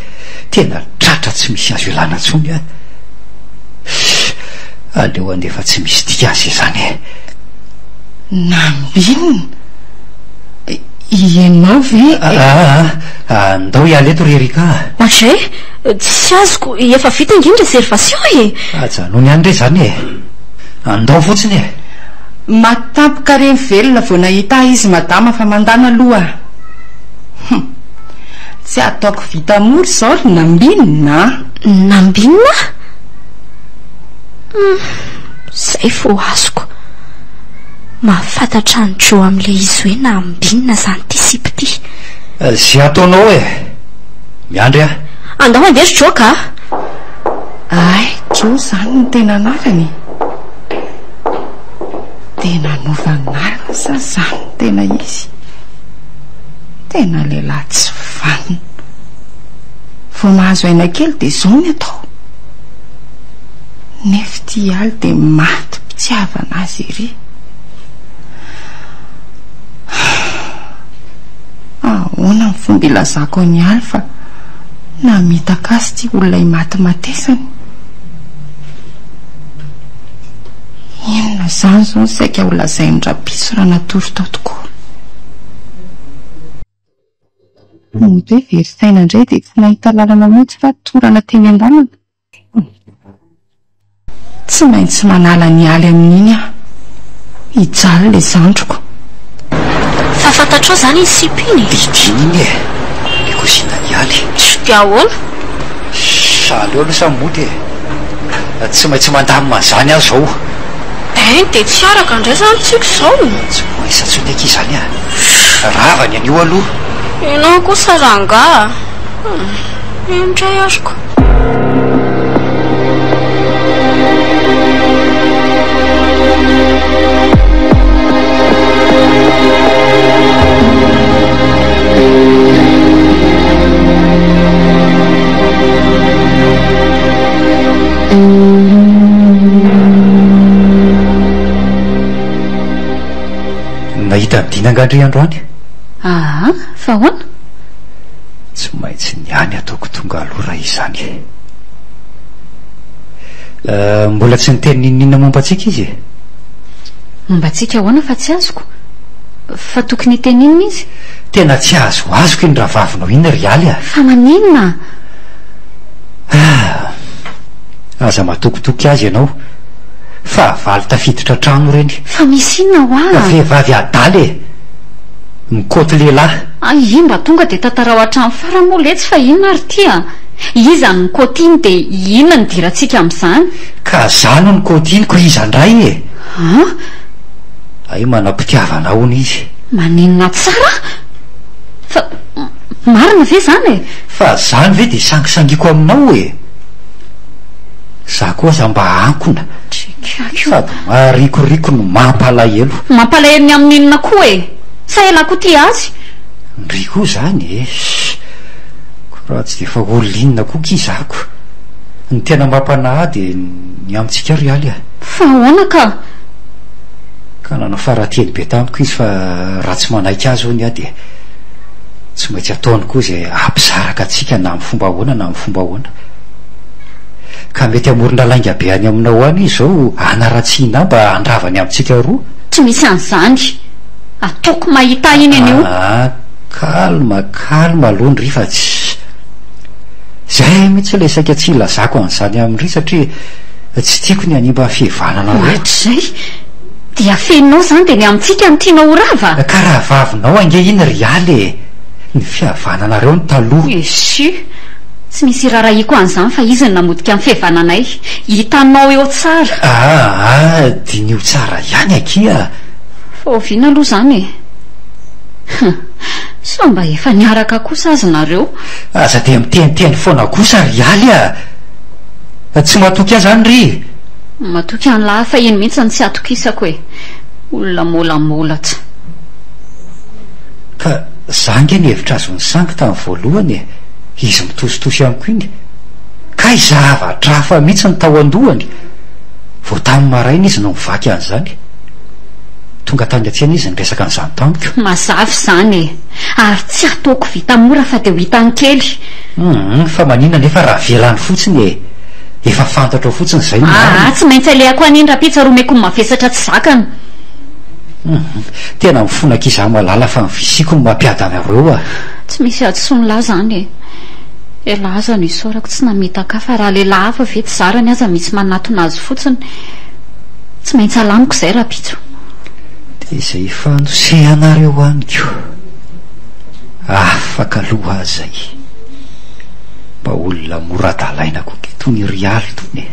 tena tratra tsy misy azo elana ntsony aleo andefa tsy misy tika azy zany nambinina ianao ve andao ialy eto ry Erika azay tsy azoko efa vita inginy réservation aja noho ny any re zany andao fotsiny matampoka reny velona vao nahita izy madama fa mandana aloha tsy ataoko vita mory zao ry nambinina zay fo azoko mahafantatra ny jo amin'le izy hoe nambinina zany ty sipy ty zay ataonao miandry andao andesy jo ka ay jo zany ny tena anarany tena novanarina sa zany tena izy tena lehilahy tsy vanina vo mahazo aina kely dia zao ny atao nefa ty aly dia maty mpitiavana azy ery ahoana ny fomba ilazako ny aly fa na mitakasy ty olona imatymatesany. Inona zany zao saika ho lazainy rapiso raha natory tao tokoa. Mody hoe verisaina indray dia tsy nahita lalana mihitsy fa torana teny an-dalana. Tsy maintsy manala ny aly amin'iny aho, hijaly le zandroko. Fa fantatrao zany izy sipiny didiny e le kozina ny aly tsy dia ahoana saly eo aloha sa mody e tsy maintsy mandamina zany aho zao. dia tsy araka indray zany tsiko zao tsy moisatsony aky izany a ravany an'io aloha ianao kosa ranga indray azoko. nahita midinangandry androany fa ahoana tsy maintsy ny any ataoko tonga aloha raha izany. Mbola tsy niteny ninina momba antsika izy momba antsika ahoana fa tsy azoko fa tokony hiteninina izy tena tsy azoko iny raha vavinao iny ry aly a fa maninona aza matokitoky azy ianao fa valy tafiditra trano reny fa misy inona ho vehivavy adaly e mikoty lehilahy i mba tonga dia tantara ao an-trano faramoletsy fa inona ary tya iza ny nikoty iny dia inona ny dirantsika amin'izany ka zano ny koty iny ko iza ndray e ay manam-pitiavana hony izy maninona tsara fa marina ve zany e fa zany ve dia sangisangiako aminao e za koa za mba ankona sady marikoriko no mampalahelo mampalahelo ny amin'inona koa e sa elako ty azy ndry koa zany e ko raha tsy de fa olinona koa kizako ny tena mampanahy dia ny amintsika ry aly a fa ahoana ka nanao farately be tamiko izy fa raha tsy manaiky azy hony aho dia tsy maintsy ataony koa zay ampisaraka atsika na amin'ny fomba ahoana na amin'ny fomba ahoana ka mety amoron-dalainga be any aminao any izy zao anaratsiana mba andravany amintsika roa tsy misy an'izany ataoko mahita iny an'io kalma aloha ndry fa tsy zay mihitsy ilay saika tsy ilazako an'izany amin'ry satria tsy tiako ny animba fihevanana ohatrizay dia feninao zany dia ny amintsika ny tianao ho rava ka raha vavinao ange iny ry aly e ny fihavananareo ny taloha esu tsy misy raharahiako an'izany fa izy ny namodika amin'ny fihavananay hitanao eo tsara dinio tsara ihany akia fa oviana aloha zany e so mba efa niaraka kosa azy nareo aza dia miteniteny foana kosa ry aly a tsy matoky ahy zany ry matoky any lahy fa iny mihitsy ny tsy atokisako e olona molamolatra ka zange ny hevitra azony sangy tamin'ny voalohany e izy mitositosy amiko iny ka izavatra hafa mihitsy ny tao andohany vo tamin'ny maraina izy no mivaky an'izany tonga tany atsena izy ny resaka n'izany tamiko mazavy zany e ary tsy ataoko vita mora fa dia ho hitany kely fa maninona nefa raha velany fotsiny e efa fantatra ao fotsiny zay tsy maintsy alehako an'iny raha-pitsa-romeko ny mavesatra tsy zakana tena mifonaka izahy malala fa mivisiako ny mampiadana areo a tsy misy ady so nylahy zany e lahy aza no isorako tsy namitaka fa raha lehilahy hafa ve tsy zarany aza misy manatona azy fotsiny tsy maintsy alamiko izay raha-pitso dia izay fanosehanareo anyko afaka aloha azy zay mba olona moradalaina koke toy ny ry aly tony e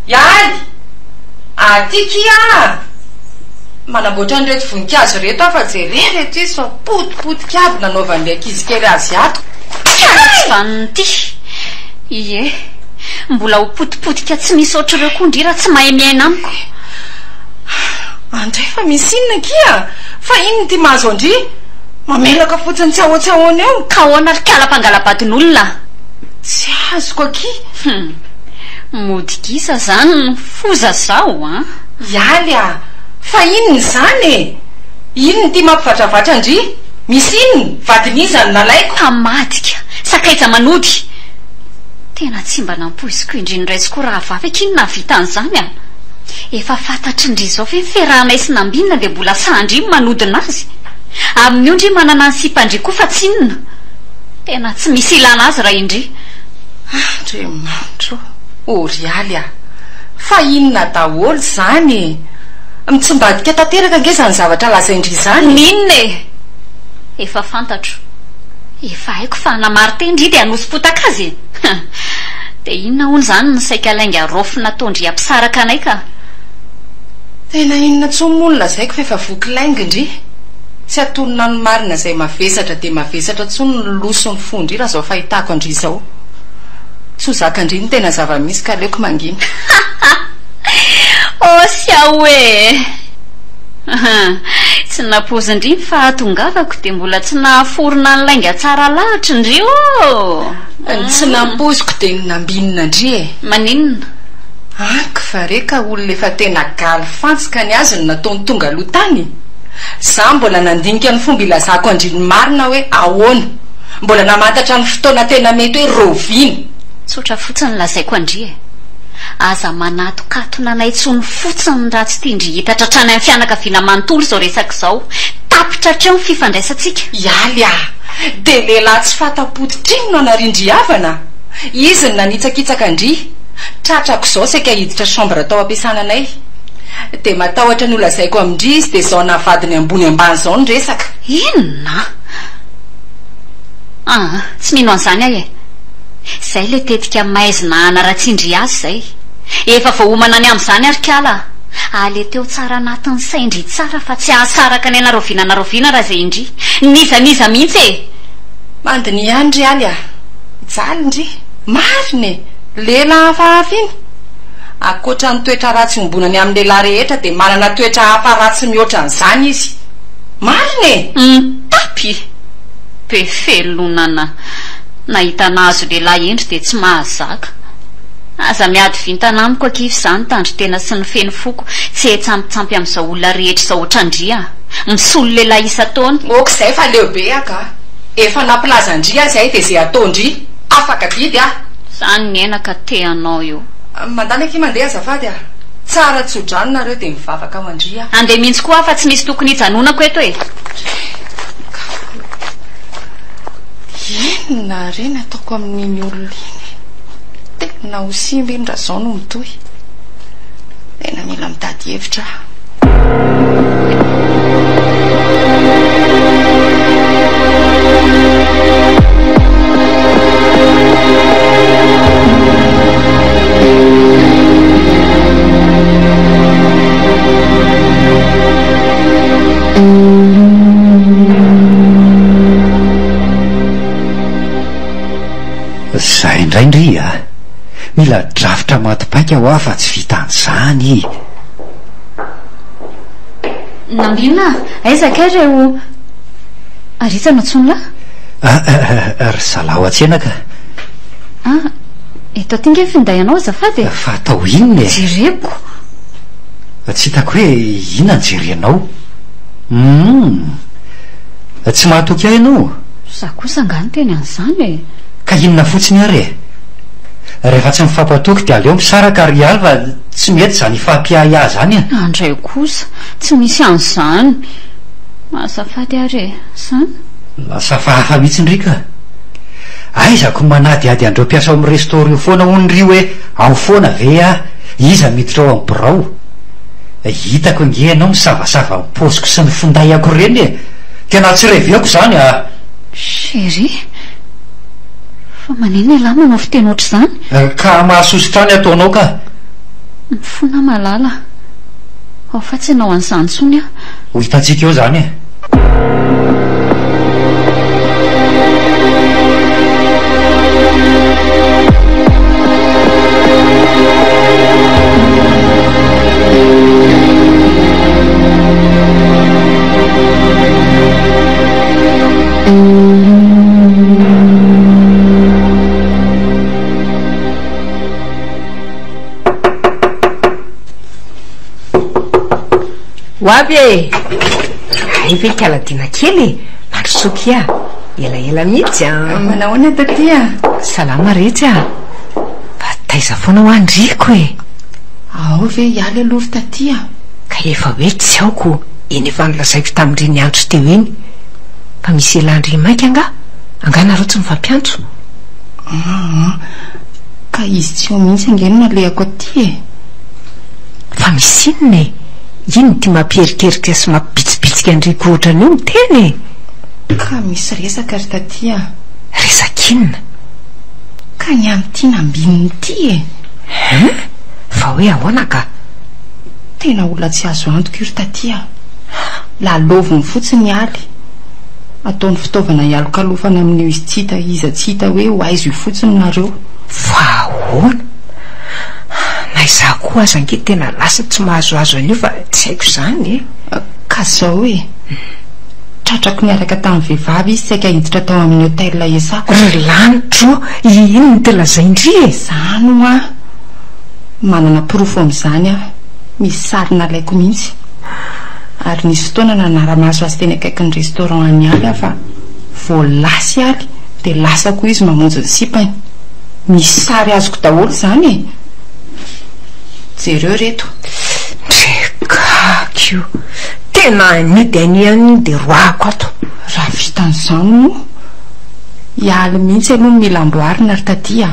Yaly! Atiky a! manamboatra an'ireto voninkazo reto afa jerereto izy fa potipotika aby nanaovan'ilay ankizy kely azy ato vanity ie mbola ho potipotika tsy misy ohatr'ireo koa ndry raha tsy mahay miaina amiko andray fa misy inona kia fa ino ty mahazo andry mamelaka fotsiny tsy ahoana eo ka ahoana ry kala-pangalabatin'olona tsy azoko aky modikisa zany foza zao a ialy a fa inony zany e inony ty mampivatravatra andry misy inony vadin'izany nalaiko pamadika sakaiza manody tena tsy mba nampoiziko indrindraitsy raha vavy akinona vita an'izany a efa fantatry ndry zao fe ferahana isy nambinina dia mbola sandry manodina azy amin'io ndry manana ny sipandry koa fa tsy inona tena tsy misy ilana azy raha indry andriamanitro orialy a fa inona daholo zany mitsombadika tanteraka ange zany zavatra lazaindry zany ninona e efa fantatro efa haiko fa namartendry dia hanosipotaka azy dia inona hono zany ny saika lainga rofina tondry ampisaraka anay ka tena inona tsomolona zaiko fa efa voky lainga indry tsy atonona ny marina izay mavesatra dia mavesatra tsony ny loso ny fondry raha zao fahitako andry zao so zaka andry ny tena zava-misy ka leoko mangina sy ao e tsy napozindry ny fahatongavako dia mbola tsy nahaforona ny lainga tsara lahatra indry tsy nampoziko dia ny nambinina indry e maninona anky fa reka olona efa tena galy fantsika ny azy ny nataony tonga aloha tany za mbola nandinika ny fomba ilazako andriny marina hoe ahoana mbola namantatra ny fotoana tena mety hoe roviny tsotra fotsiny lazaiko andry e aza manatokatona anay tsony fotsiny raha tsy tiandry hitatra trany amin'ny fianakaviana manontolo zao resaka izao tapitra hatreo ny fifandraisantsika ialy a dia lehilahy tsy fatapotitriny no anarindry havana izy ny nanitsakitsaka andry tratrako izao saika hiditra chambre atao ampiasana anay dia matahotra ny olazaiko amindry izy dia zao navadiny ambony ambany zao ny resaka inona tsy mino an'izany ahy e zay le tetika maizina anaratsindry azy zay efa voahomana ny amin'izany arikala ale teo tsara anatin'ny saindry tsara fa tsy ahasaraka ny anaroviana raha zay indry nizaniza mihitsy e mandiny ihany ry aly a jaly indry mariny lehilahy hafahafa iny akoatra ny toetra ratsy ombonany amin'ny lehilahy rehetra dia manana toetra hafa ratsy mihoatra an'izany izy mariny tapy be felonana nahitana azo lehilahy endry dia tsy mahazaka aza miady vintana amiko akify izany tandry tena sy ny feny foko tsy hetsampitsampy amin'izao olona rehetra izao ohatrandria misolo lehilahy isa-taona oka izay fa leobe aka efa nampilazandria zay dia zay ataondry afaka didy a zany ny aina ka teanao io mandany aky mandeha azafady a tsara tsodrano nareo dia mivavaka ao andria andeha mihitsy koa fa tsy misy tokony hijanonako eto e inona reny ataoko amin'iny olona iny tena ho simba iny raha zao no mitohy tena mila mitady hevitra zay indraindry a mila drafitra matopaika ho afa tsy vita an'izany nambina aizaka reo aritsana tsonolahy ry zalaho atsenaka eto atinga finday anao azafady fa atao inona e jereko tsy hitako hoe inona ny jerenao tsy mahatoky ahy ianao za kosa angany teny an'izany e ka inona fotsiny ary e rehefa tsy mifampatoky dia aleo misaraka ry aly fa tsy mety zany ifampiahy ahy zany a andray kosa tsy misy an'izany azafady ary e zany lasa fahafa mihitsy ndrika aizako manadiady andreo mpiasa ao amin'ny restaurant foana honydry hoe ao foana ve a iza miditra ao amin'ny birao hitako nge ianao misavasava miposiko sy ny finday ako reny e tena tsy reviako zany a chéri fa manena lahy manao fiteny ohatr'izany ka mahasosotra any ataonao ka mifona malala ao fa tsy anao an'izany tsony a ho hitantsika eo zany e. ho avy e ay ve kaladina kely mandrosoky a elaela mihitsy a manahoana tatya salama rehetra a fa taiza foana ho andriko e ao ve hialy alory tatya ka efa hoe tsy aoko eny efa nolazaiko tamin'ireny andro teo eny fa misy elandry mainka anga anganareo tsy mifampiantso ka izy tsy eo mihitsy angeno nalehako aty e fa misy inona e ino ty mampierikerika sy mampibitsibitsika andriko ohatrany io miteny e ka misy resaka ry tatya resakinona ka ny am'ty nambininy ty e fa hoe ahoana ka tena olona tsy azo antoko io ry tatya laloviny fotsiny aly ataony fitaovana ialokalofana amin'io izy tsy hita iza tsy hita hoe ho aizy io fotsiny nareo fa ahoana na izaho koa aza ange tena lasa tsy mahazoazo an'io fa tsy haiko izany e ka zao e tratrako niaraka tamin'ny vehivavy izy tsy haika hiditra tao amin'ny hôtel esako ry lanitro ino ny telazaindry e zany ho a manana pirofo amin'izany a misy sarina alaiko mihitsy ary nisy fotoana nanara-maso azy teny akaiky ny restaurant any aly a fa voalasy aly dia lasako izy mamonjy ny sipany misy sary azoko daholo izany e jereo reto drekakio tena anio dia aniany dia roako ato raha vitan'izany moa hialy mihitsy aloha mila amboarina ry tatya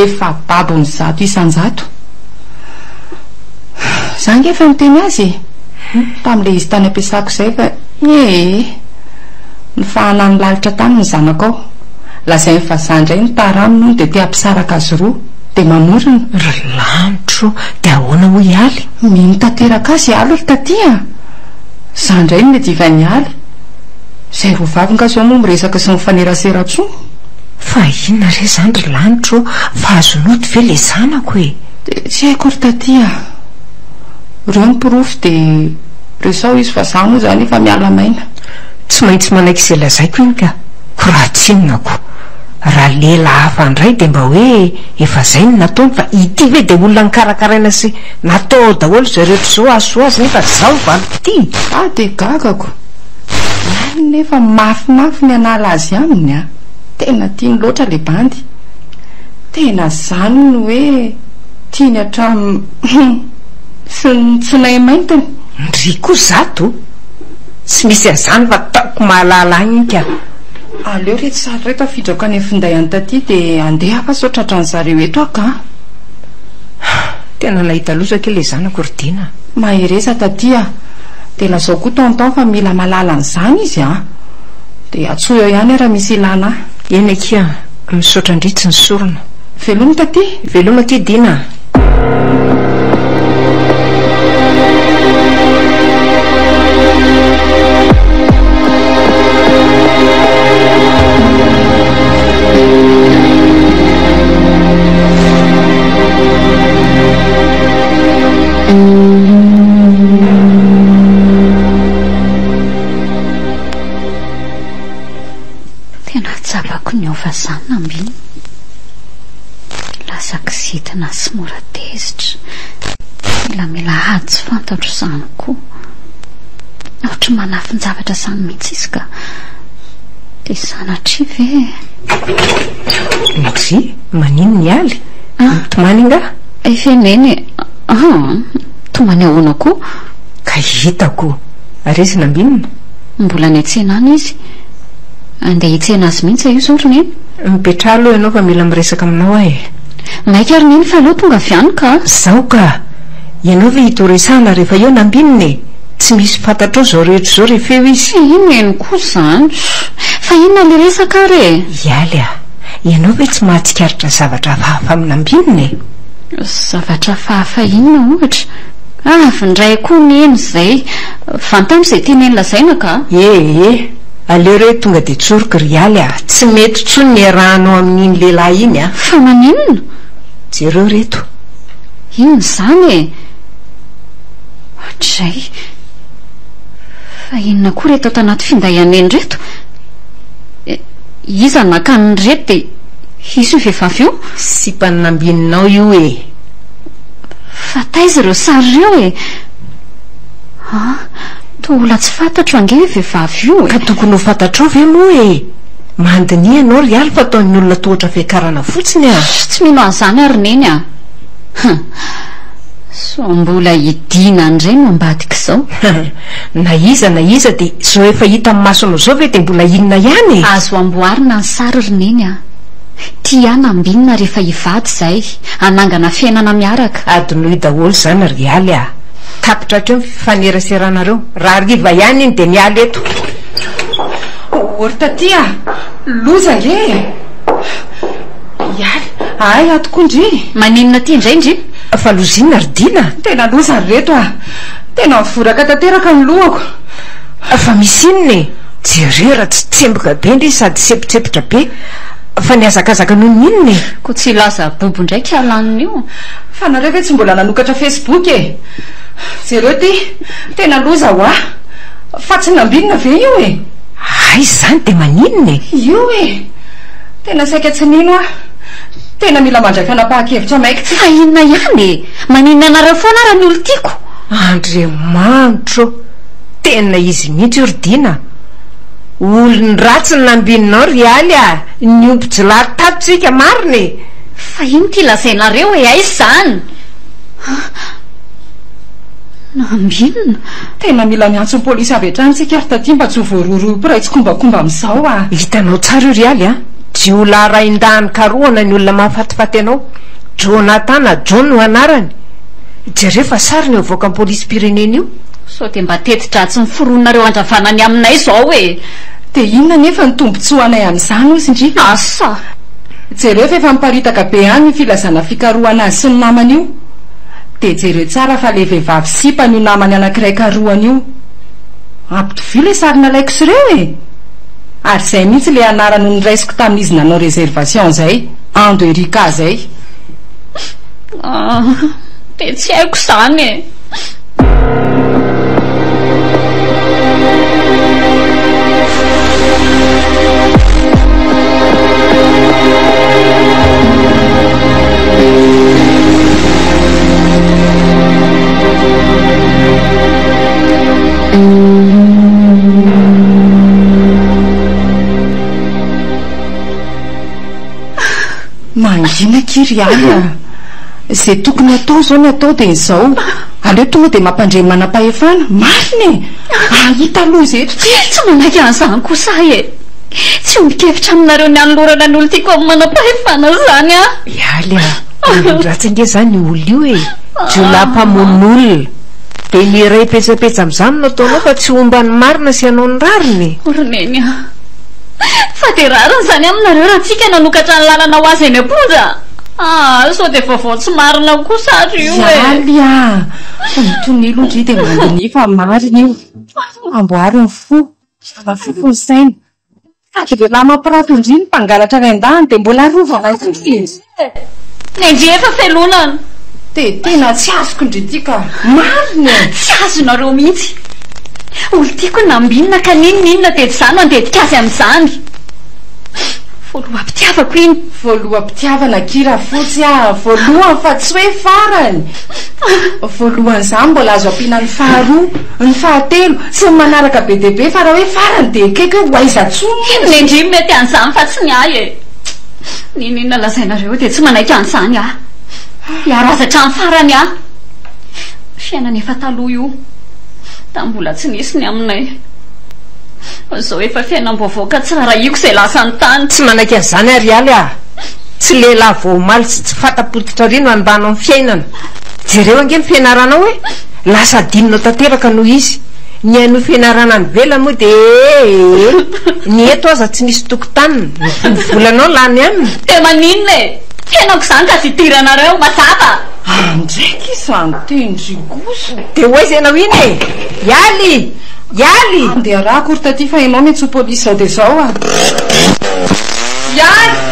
efa babony zato isan-jato za nge efa miteny azy tamin'ilay izy tany ampiasako izay fa ny fahanany lalitra tany ny zanako ao lazainy fa zandray ny taramino dia tia ampisaraka azy roa dia mamorina ry lanitro dia ahoana ho hialy mino tanteraka azy hialy ry tatya zandray ny mediva ny aly izay ro vavinka zao moa miresaka sy mifanerasera-tso fa inona re zany ry lanitro fa azonody ve le zanako e dia tsy haiko ry tatya ireo ny pirofo dia resao izy fa za moa zany efa miala maina tsy maintsy manaiky izay lazaiko iny ka ko raha tsinonako raha lela hafa andray dia mba hoe efa zay ny nataony fa ity ve dia olona nikarakaraina sy natao daholo zay rehetra zao aso azy nefa zaho valiko ty dia gagako any nefa mafimafy ny anala azy aminy a tena tiany loatra le bandy tena zany no hoe tiany hatramy tsy nay maintiny ndry koa zato tsy misy azany fa taoko mahalala iny ka aleo reto sary reto afidraoko any finday any taty dia andeha fa sao tratrany zareo eto aka tena nahita losaka le zanako ry dina maheresa tatya dia lazao koa taontaon fa mila malala an'izany izy a dia atsoa eo ihany raha misy ilana eny akia misaotra ndritsy ny sorona veloma taty veloma ty dina tena tsapako ny ova zany nambiny lasakizitina sy mora tezitra milamila hady tsy fantatro zany koa ohatra manafinjavatra zany mihitsy izy ka dia sanatri ve mitsy manino ny aly tomany nga efeneny tomany ahoana koa ka hitako aresina ambinina mbola ny atsena any izy andeha hitsena azy mihitsy io sorony eny mipetra aloha ianao fa mila miresaka aminao ahy maika ary neny fa aloha tonga avy any ka zao ka ianao ve hitoresana rehefa eo nambininy tsy misy fantatrao zao rehetra zao rehefa eo izy ino eny koa zany fa inona le resaka re hialy a ianao ve tsy mahatsikaritra zavatra hafahafa amin'ny ambininy zavatra fahafa inona ohatra Vindray koa neny zay fantany izay teny eny lazaina ka aleo re tonga de tsoroko rialy tsy mety tsony ny rahanao amin'iny lehilahy iny fa maninona jereo reto inona zany hatray fa inona koa reto ato anaty findayaneny reto iza nakaniny reto de izy io vehivavy io sipanambinao io fa taiza ireo sary ireo tola tsy fantatro ange vehivavy io ka tokony ho fantatrao ve moa mandini anao rialy fa ataon'ny olona tohatra fiakarana fotsiny tsy mino an'izany ary neny so mbola idina andray no ambadika izao na iza de zao efa hita amin'ny masonao zao ve de mbola inona ihany azo amboarina ny sary ry neny tia nambinina rehefa hivady zay anangana fiainana miaraka adinoy daholo zany rialy tapitra hatreo ny fifaneraseranareo raha riva ihany iny de mialy eto ortatya loza nge ialy ay atokondry maninona ty indray ndry fa lozina ridina tena loza reto tena mivoraka tanteraka ny lohako fa misy inony jerera tsy tsemboka be ndry sady sepotsepotra be fa niazakazaka noho ny inony ko tsy laza bobo ndraiky alaniny io fa nareo ve tsy mbola nanokatra Facebook jereo ty tena loza ho fa tsy nambinina ve io ay zany de maninony io tena saika tsy nino tena mila mandraka napaha-kevitra maiky tsy fa inona ihany maninona anareo foana raha ny olo tiako andriamanitro tena izy mihitsy ordina olony ratsy ny nambininao rialy ny ompijilary tapitsika mariny fa ino ty lazainareo ay zany nambinina tena mila miantso ny polisy avy hatranytsika ary taty mba tsy ho voaroro piray tsy kombakomba amin'izao hitanao tsara io rialy jiola raindahany karoana ny olona mahafatifaty anao Jonathan John no anarany jereo fa sary ny avoaka ny polisy pirenena io so de mba tetitra tsy miforonareo andravanany aminay zao de inona nefa ny tombontsoa anay amin'izany ozy indri asa jereo fa efa miparitaka be any ny filazana fikaroana azy sy ny namany io de jereo tsara fa le vehivavy sipany io namany anankiray karoany io ampitovy le sarina laiko sy ireo ary zay mihitsy le anarany ny raisiko tamin'izy nanao réservation zay Ando Erika zay de tsy haiko zany mangina kirialy zay tokony atao zao ny atao de izao aleo tonga de mampandremy manam-pahefana mariny ahita loza eto tsy manaiky an'izany kosa tsy omikevitra aminareo ny anolorana ny olo tiako amin'ny manam-pahefana zany ialy ratsy ange zany olo io jiolampamon'olona de ny ray petsapetsa am'izany no ataonao fa tsy ombany marina sy anao ny rariny oroneny fa de rariny zany aminareo raha tsika nanokatra ny lalana ho azy eny aponja so de vaovao tsy marina kosa ry io ialy mitonilo ndry de mandini fa mariny io amboary ny fo afofony saina sady le la mampirato indri ny mpangalatra raindahany de mbola rovana nendry efa felonana de tena tsy azoko indri ty ka mariny tsy azonareo mihitsy olo tiako nambinina ka ninon'inona de zany mandetika azy amin'izany voaloha-pitiavako iny voaloha-pitiavana kira fotsy voalohany fa tsy hoe farany voalohan'izany mbola azo ampiana ny faharoa ny fahatelo sy ny manaraka be debe fa raha hoe farany de kaiky hoe hoaiza-tsoa nendry mety an'izany fa tsy ny ay ninona lazainareo de tsy manaiky an'izany hiarazatra ny farany fiainana efa taloha io da mbola tsy nisy ny aminay zao efa fiainam-boavoaka tsara iko zay lasa ny tany tsy manaiky an'izany arialy tsy lehilahy voamaly tsy fatapotitra rino andanao amin'ny fiainana jereo ange ny fianaranao hoe lasa dinonao tanteraka noho izy ny haino fianarana ny vela moa de ny eto aza tsy nisy tokotanina ny volanao lany aminy de maninona tenako zany ka fidiranareo mazava ndraiky izany tendrygoso de hoaizainao iny e ialy andeha raha kory taty fa ianao metsy ho polisy zao de zao a ialy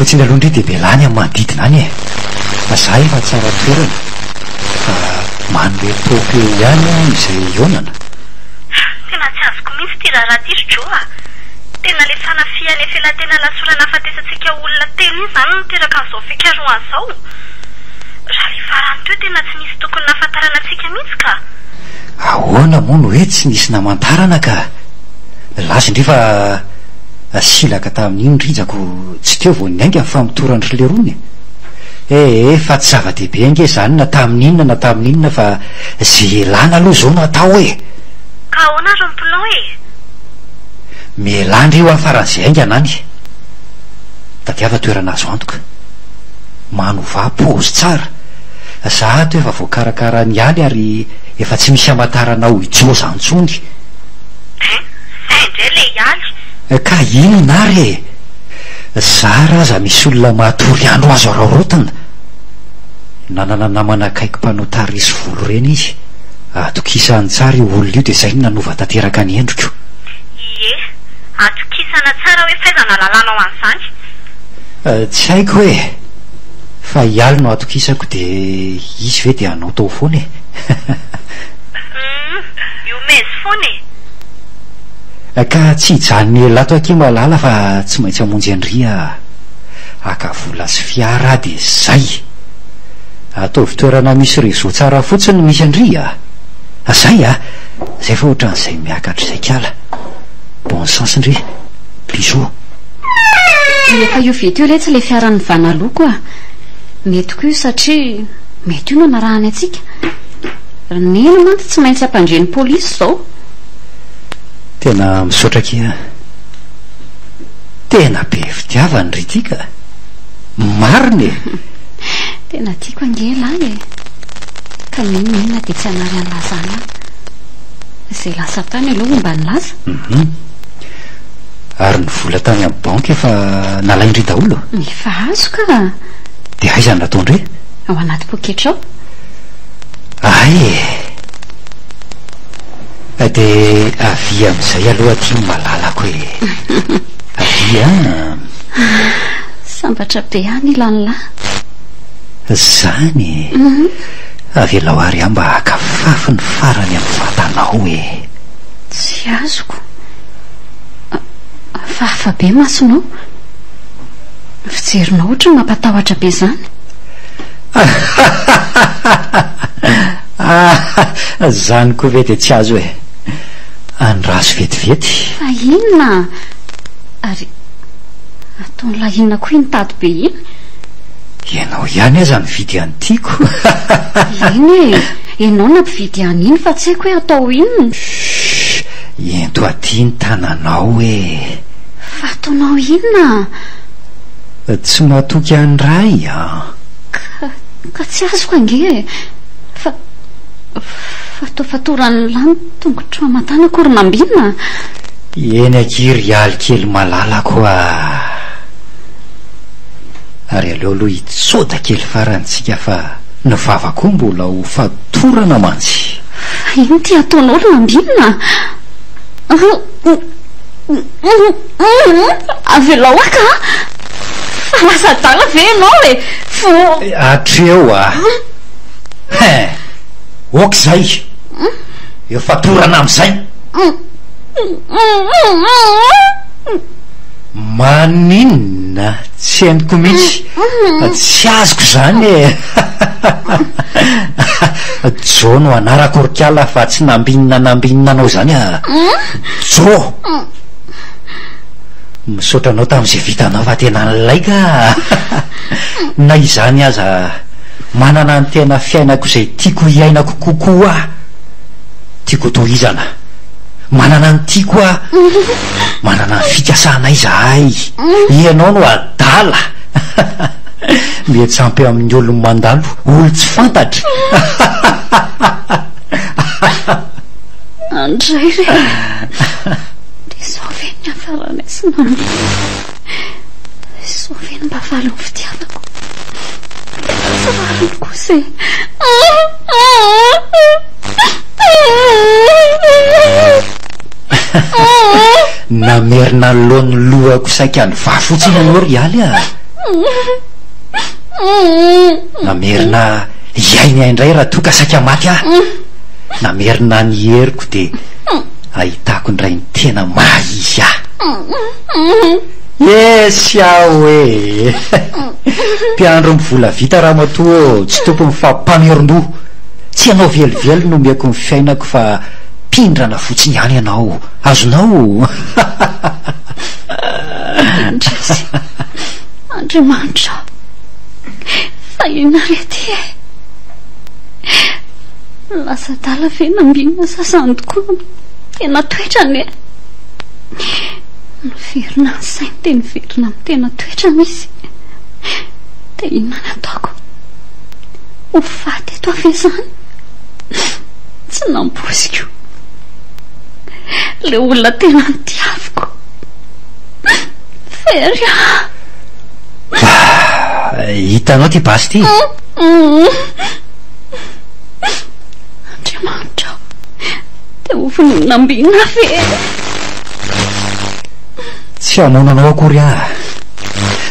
fotsiny aloha ndre de belany amin'ny manodidina any e fa za efa tsara toerana fa manome toko eo ihany izay ionana tena tsy azoko mihitsy ty raha ty ro a tena le fanafia le felatena lasorana afatesantsika olona telo iny zany niteraka an'izao fikaroana zao raha le farany teo tena tsy nisy tokony nafantarana atsika mihitsy ka ahoana moa no hoe tsy nisy namantarana ka lasy ndrefa silaka tamin'iny rizako tsy teo vao nyainga famitorandry le rony fa tsy zava-dehibe ange zany na tamin'inona na tamin'inona fa zay elana aloha zao natao e ka ahoana ro miplan e mielandry eo afaran'izay ainga anany tadiava toerana azo antoka manova pôzy tsara za to efa voakarakara ny aly ary efa tsy misy amatarana ho ijo zantsony zay ndray le ialy ka inona ary za raza misy olona mahatory andro azo araorotana nanana namana akaiky mpanotarisy volo reny izy atokisany tsara io olona io de zay ny nanova tanteraka ny endriko ie atokisana tsara hoe faizana lalànao an'izany tsy haiko hoe fa ialy no atokisako de izy ve de anao tao foana io mezy foana ka tsy hijanony elato aky malala fa tsy maintsy amonjy andria aka vola sy fiara de zay ataovy toerana misy rezo tsara fotsiny misy andria zay zay fa ohatran'izay miakatra izay kala bon sens ndre bisou efa io vety eo le tsy le fiaran'ny vanaloko a mety ko io satria mety io no anarahany atsika nena manty tsy maintsy ampandreny polisy zao tena misaotra kia tena be fitiavany ry tika mariny tena tiako angelahy e ka minina de tsy anary an'lazana zay lasa tany aloha mba ny laza ary ny vola tany amin'ny banky efa nalaindry daholo efa azo ka de aizany nataondre ao anaty poketra ao ay de avy amin'izay aloha ty malalako e avy sambatra be any ilanylahy zany avelao ary mba hakafafy ny farany amin'ny vatanao e tsy azoko fahafa be masonao fijerinao ohatra ny mampatahotra be zany zany koa ve de tsy azo e andraso vetivety fa inona ary ataon'la inona koa initady be iny ianao ihany aza mividy anytiako iny e ianao nampividy any iny fa tsy haiko hoe atao inona ento aty ny tananao e fa ataonao inona tsy mahatoky any ray ka tsy azoko ange fa fatofatorany lany tongotra amatana kory nambinina eny akiry aly kely malala koa ary aleo aloha hitsoda kely farantsika fa ny vavakoa mbola ho fatorana mantsy ino ty ataonao ry nambinina avelao aka fa lasa dala ve ianao e fo atreo ok zay eo fatorana am'izay maninona tsy hainiko mihitsy tsy azoko zany e jo no anarakorikala fa tsy nambinina anao zany jo misaotra anao tamin'izay vitanao fa tena nylaika na izany aza manana ny tena fiainako izay tiako hiainako kokoa tiako tohizana manana ny tia koa manana ny fikasanay zahay ianao no adala mietsampy amin'ny olony mandalo olo tsy fantatra andray re de saoveny afarana sinany saoveny mba valony fitiavako savariny kosa namerina loany lohako saika ny vafotsiny anao rialy a namerina iainy aindray raha toka saika maty ah namerina ny heriko de ahitako ndray ny tena maizy ah esy aho e mpiandro mivola vita raha matoa tsy tompo mifampameron-doha tsy anao velively no miako ny fiainako fa pindrana fotsiny ihany ianao azonao andresy andriamanitra fa ina rety lasa dala ve nambinina sasany tokoa tena toetrany niverina ny sainy de niverina amin'ny tena toetrana izy de inona ny ataoko ho faty eto ave zany tsy nambosiko le olona tena ny tiaviko fery hitanao ty basy ty andriamanitra de ovony nambina fe tsy hamonanao akory ah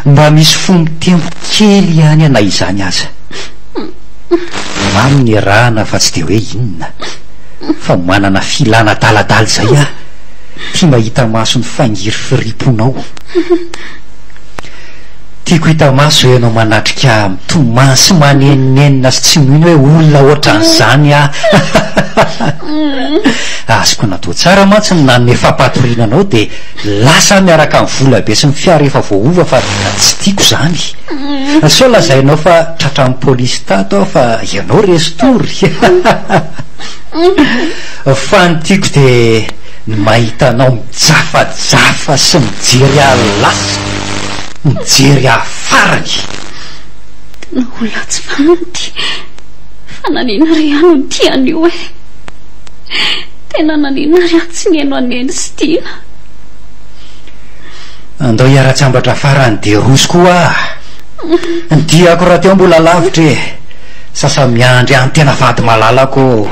mba misy fomby tempo kely ihany ana izany aza maminy rahana fa tsy de hoe inona fa manana filana daladala zay ah tia mahita maso ny fangiry firiponao tiako hita maso ianao manatrika mitomansy manenenina sy tsy mino hoe olona ohatran'izany ah azoko natao tsara mantsy ny nanone fampatorinanao de lasa miaraka amin'ny vola be sy ny fiara efa voaova fa tsy tiako zany sao lazainao fa tratran'ny polisy tato aho fa ianao restory fa ny tiako de ny mahitanao mijafajafa sy mijery alasa mijery afarany tena olona tsy fananty fa nanina ry ano ny tian'io e tena nanina ry ano tsy neno aneny sy tiana andao hiara-tsambatra farany de roso koa ny diako raha teo mbola lavitra e sasa miandry any tena vady malalako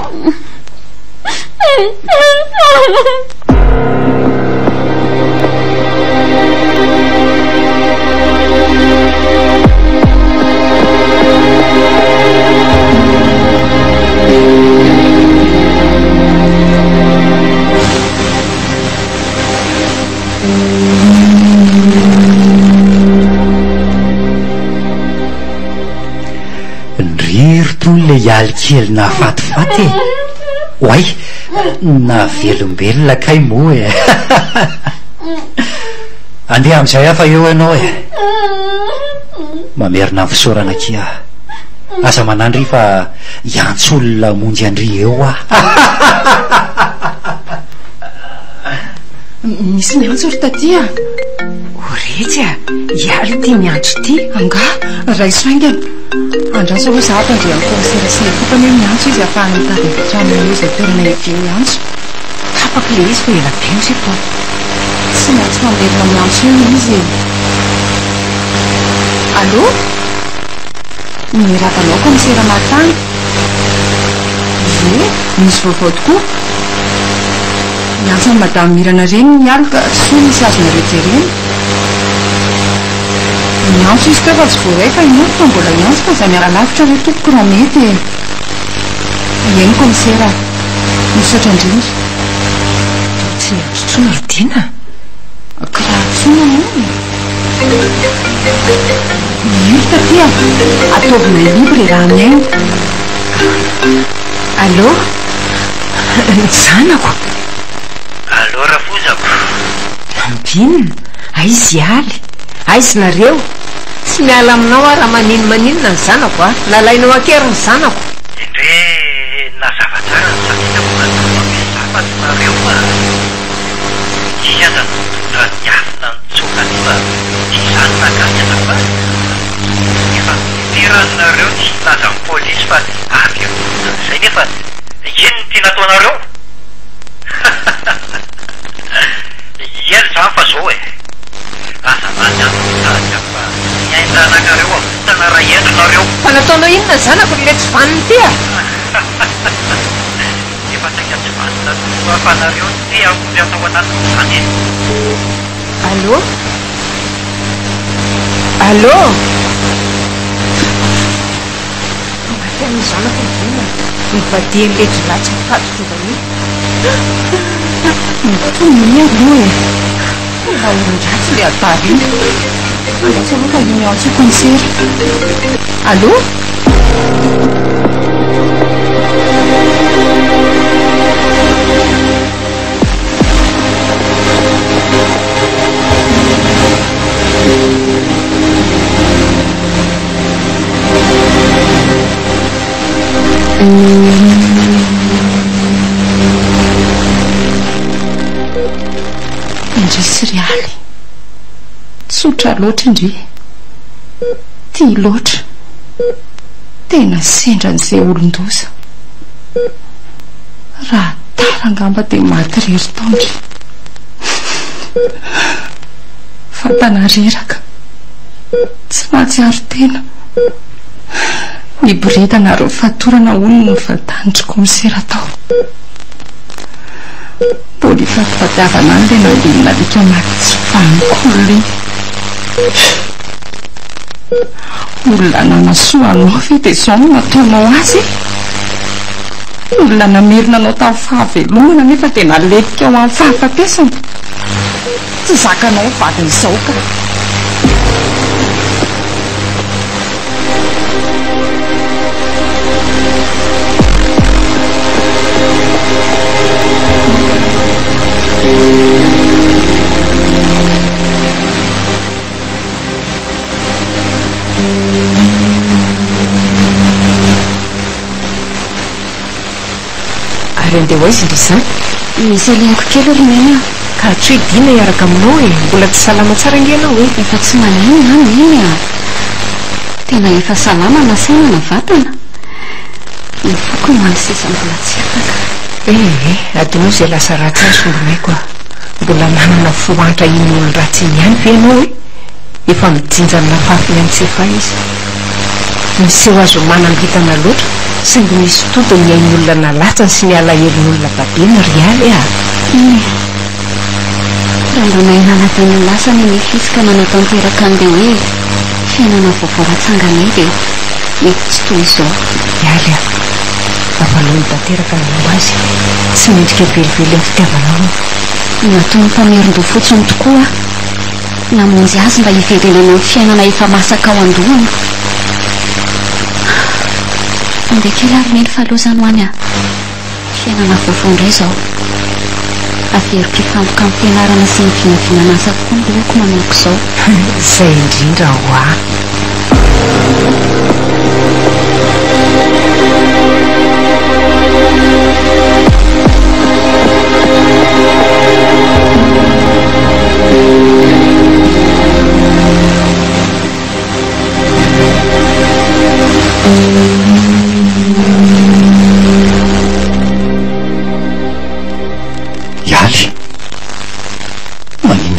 le ialy kely na fatifaty e oay na velombelona kay moa e andeha am'izay afa eo ianao e mamerina ny fisaorana kia aza manandry fa iantsolona monjy andry eo ah misy miantso ry tatia oretsy a ialy ty miantso ty anga raisoaingana andraso ho zaho tandre amin'ny komisera sy lekopany hoe miantso izy ahafahany mitady vitrany izy toerana eveo iantso tapaka le izy fa ela benso eto tsy maintsy mamberina miantso io izy allo miravanao komisera matany e misy vaovao tokoa miantso ny madame mirana reny mialika soa misy azona rejereny miantso izy ka fa tsy voaray fa inoto fa mbola miantso fa zay miara lavitra re tompoko raha mety eny komisera misaotra indrindra tsy miantsotsona idina karahatsona moa mita tia ataovina libre raha miaina allo zanako allo rafozako mambinina aizy aly aizy nareo tsy miala aminao a raha maninina ny zanako a lalainao akery ny zanako indre na zavatsara ny sakitako zafatsy nareo fa azana raha niafina nitsoka nefa tsy izany nagasyana fa efa teranareo tsy laza ny polisy fa avy zay nefa iny ny tia nataonareo ely zany fa zao azanany anytany fa miaindranakareo avotana raha endrinareo fa nataonao inona zanako le tsy vaniny tya efa saika tsy vanina afanareo ty aomby atao anatin'izany allo allo mafiany zanako vina mivadian'le jilatsy mifatotra vany mitominy aloha la olon-dratsy le atary iny andatsy aloha fa iny ao tsy konsery allo indry sirialy tsotra loatra indry tia loatra tena sendran'izay olon-doza raha tarangamba dia maty rery taondry fampanareraka tsy mahatsiaro tena niboridana reo fatorana olona ny vatanitry komisera tao mboly fatifatiavana any le nandinina lika maty tsy fanikolo iny olona nanasoa anao fe dia zao no nataonao azy olona namerina anao tamin'ny fahavelomana nefa dia naletika ao amin'ny fahafatesana tsy zakanao vadin'izao ka ary andeha ho aizy indry zany misy aliako kely roneny a ka tsy hoe dina hiaraka aminao mbola tsy salama tsara ingenao efa tsy manahiny any iny a tena efa salama nasainana vatana nifoko many sisa mbola tsy afaka adinao zay lasa ratsy ay solonayko a mbola manana foantra iny olo ratsy iny ihany fe ianao efa mijinjany nafafiny any tsefa izy miseho azo manambitana loatra saingy misy todo ny ainy olona nalatsany sy ny alahelin'olona babena rialy a raha mbo nainanatany lasany nifisika manao tanteraka an'le hoe fiainana vaovoaratsangana dia mety tsy toy izao ialy a avalohany tanteraka ny momba azy tsy mendrika velively amin'ny fitiavanao natao ny mpameron-do fotsiny tokoa namonjy azy mba hiverenana ny fiainana efa masaka ao andohany andeha kely ary mely fahalozany ho any a fiainana vaovao indray izao averiko ifampoka amin'ny fianarana sy ny vinavinanasa koa ny loako manomboka izao izay indrindra ho a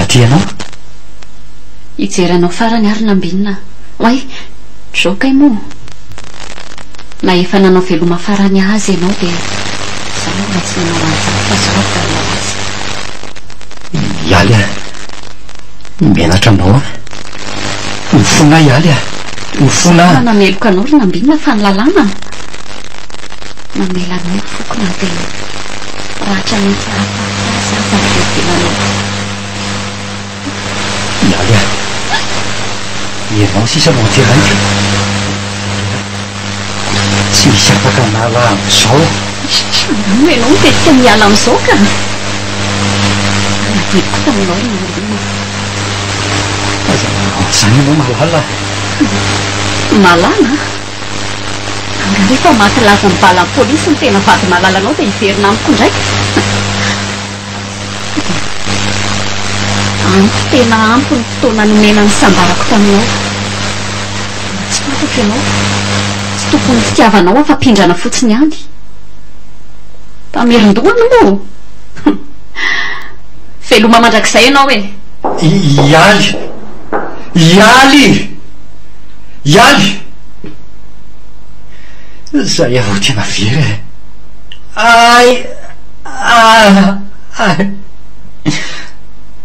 Tianao hijeranao farany ary nambinina oay zokay moa na efa nanao veloma farany azy ianao dia zao mba tsy nanao an'izany fa zao azy ialy a menatra aminao mifona ialy a mifona nameloka anao ry nambinina fa ny lalàna mamela ny fokona dia rahatra mihitsy hafafazafavevelanao ialy a ianao sisa manteraiky tsy misy afaka nala am'izao ianao mitetika miala am'izao ka anadiko taminao ry nambinina zany ianao malala malana anga rehefa maty laza mibala ny polisy ny tena vady malala anao dia hiverina amiko ndraiky ampy tena ampy ny fotoana nomena ny sambarako taminao tsy fatatra ianao tsy tokony fitiavanao afa-pindrana fotsiny any tamerin-dohany moa veloma mandrakizay ianao e ialy zay avao tena very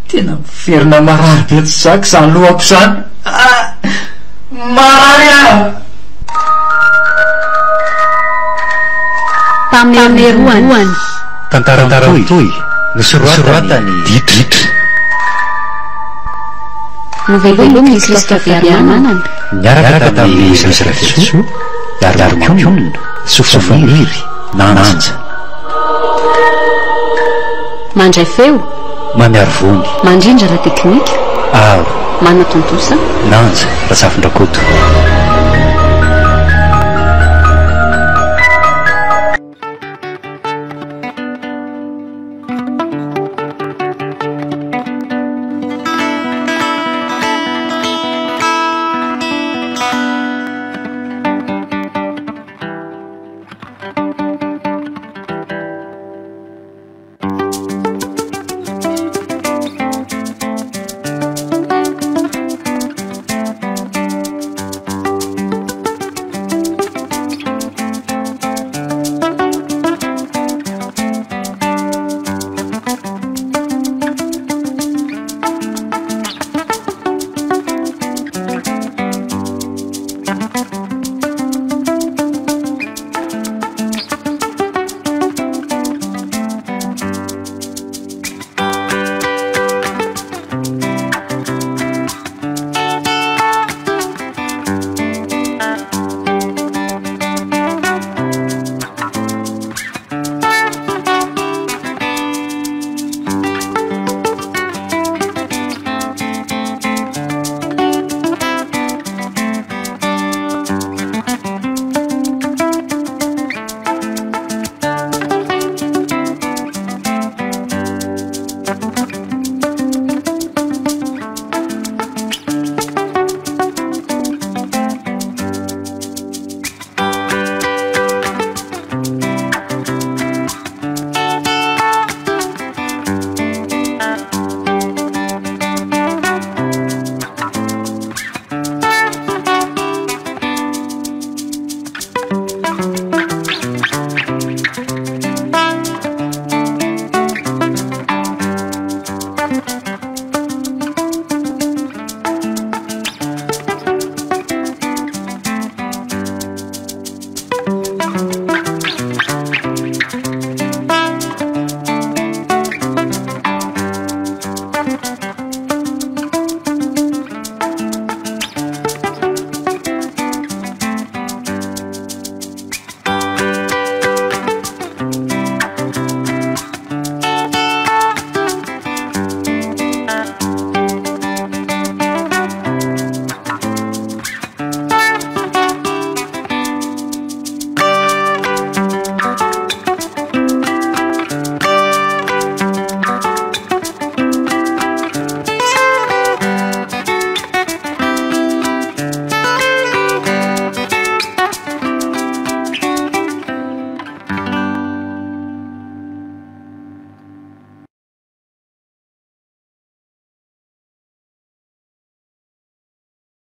tena miverina marary be tsy zaka zany lohako zany marary tameroany tantarantoy nosoratany didritra novelominy izy Krista fiarananany niaraka tamin'ny Israelitso Darmonina Sofoniry Nanja mandray feo mamiary vony mandrindra raha teknika aro manatontosa Nanja Ratsafindrakoto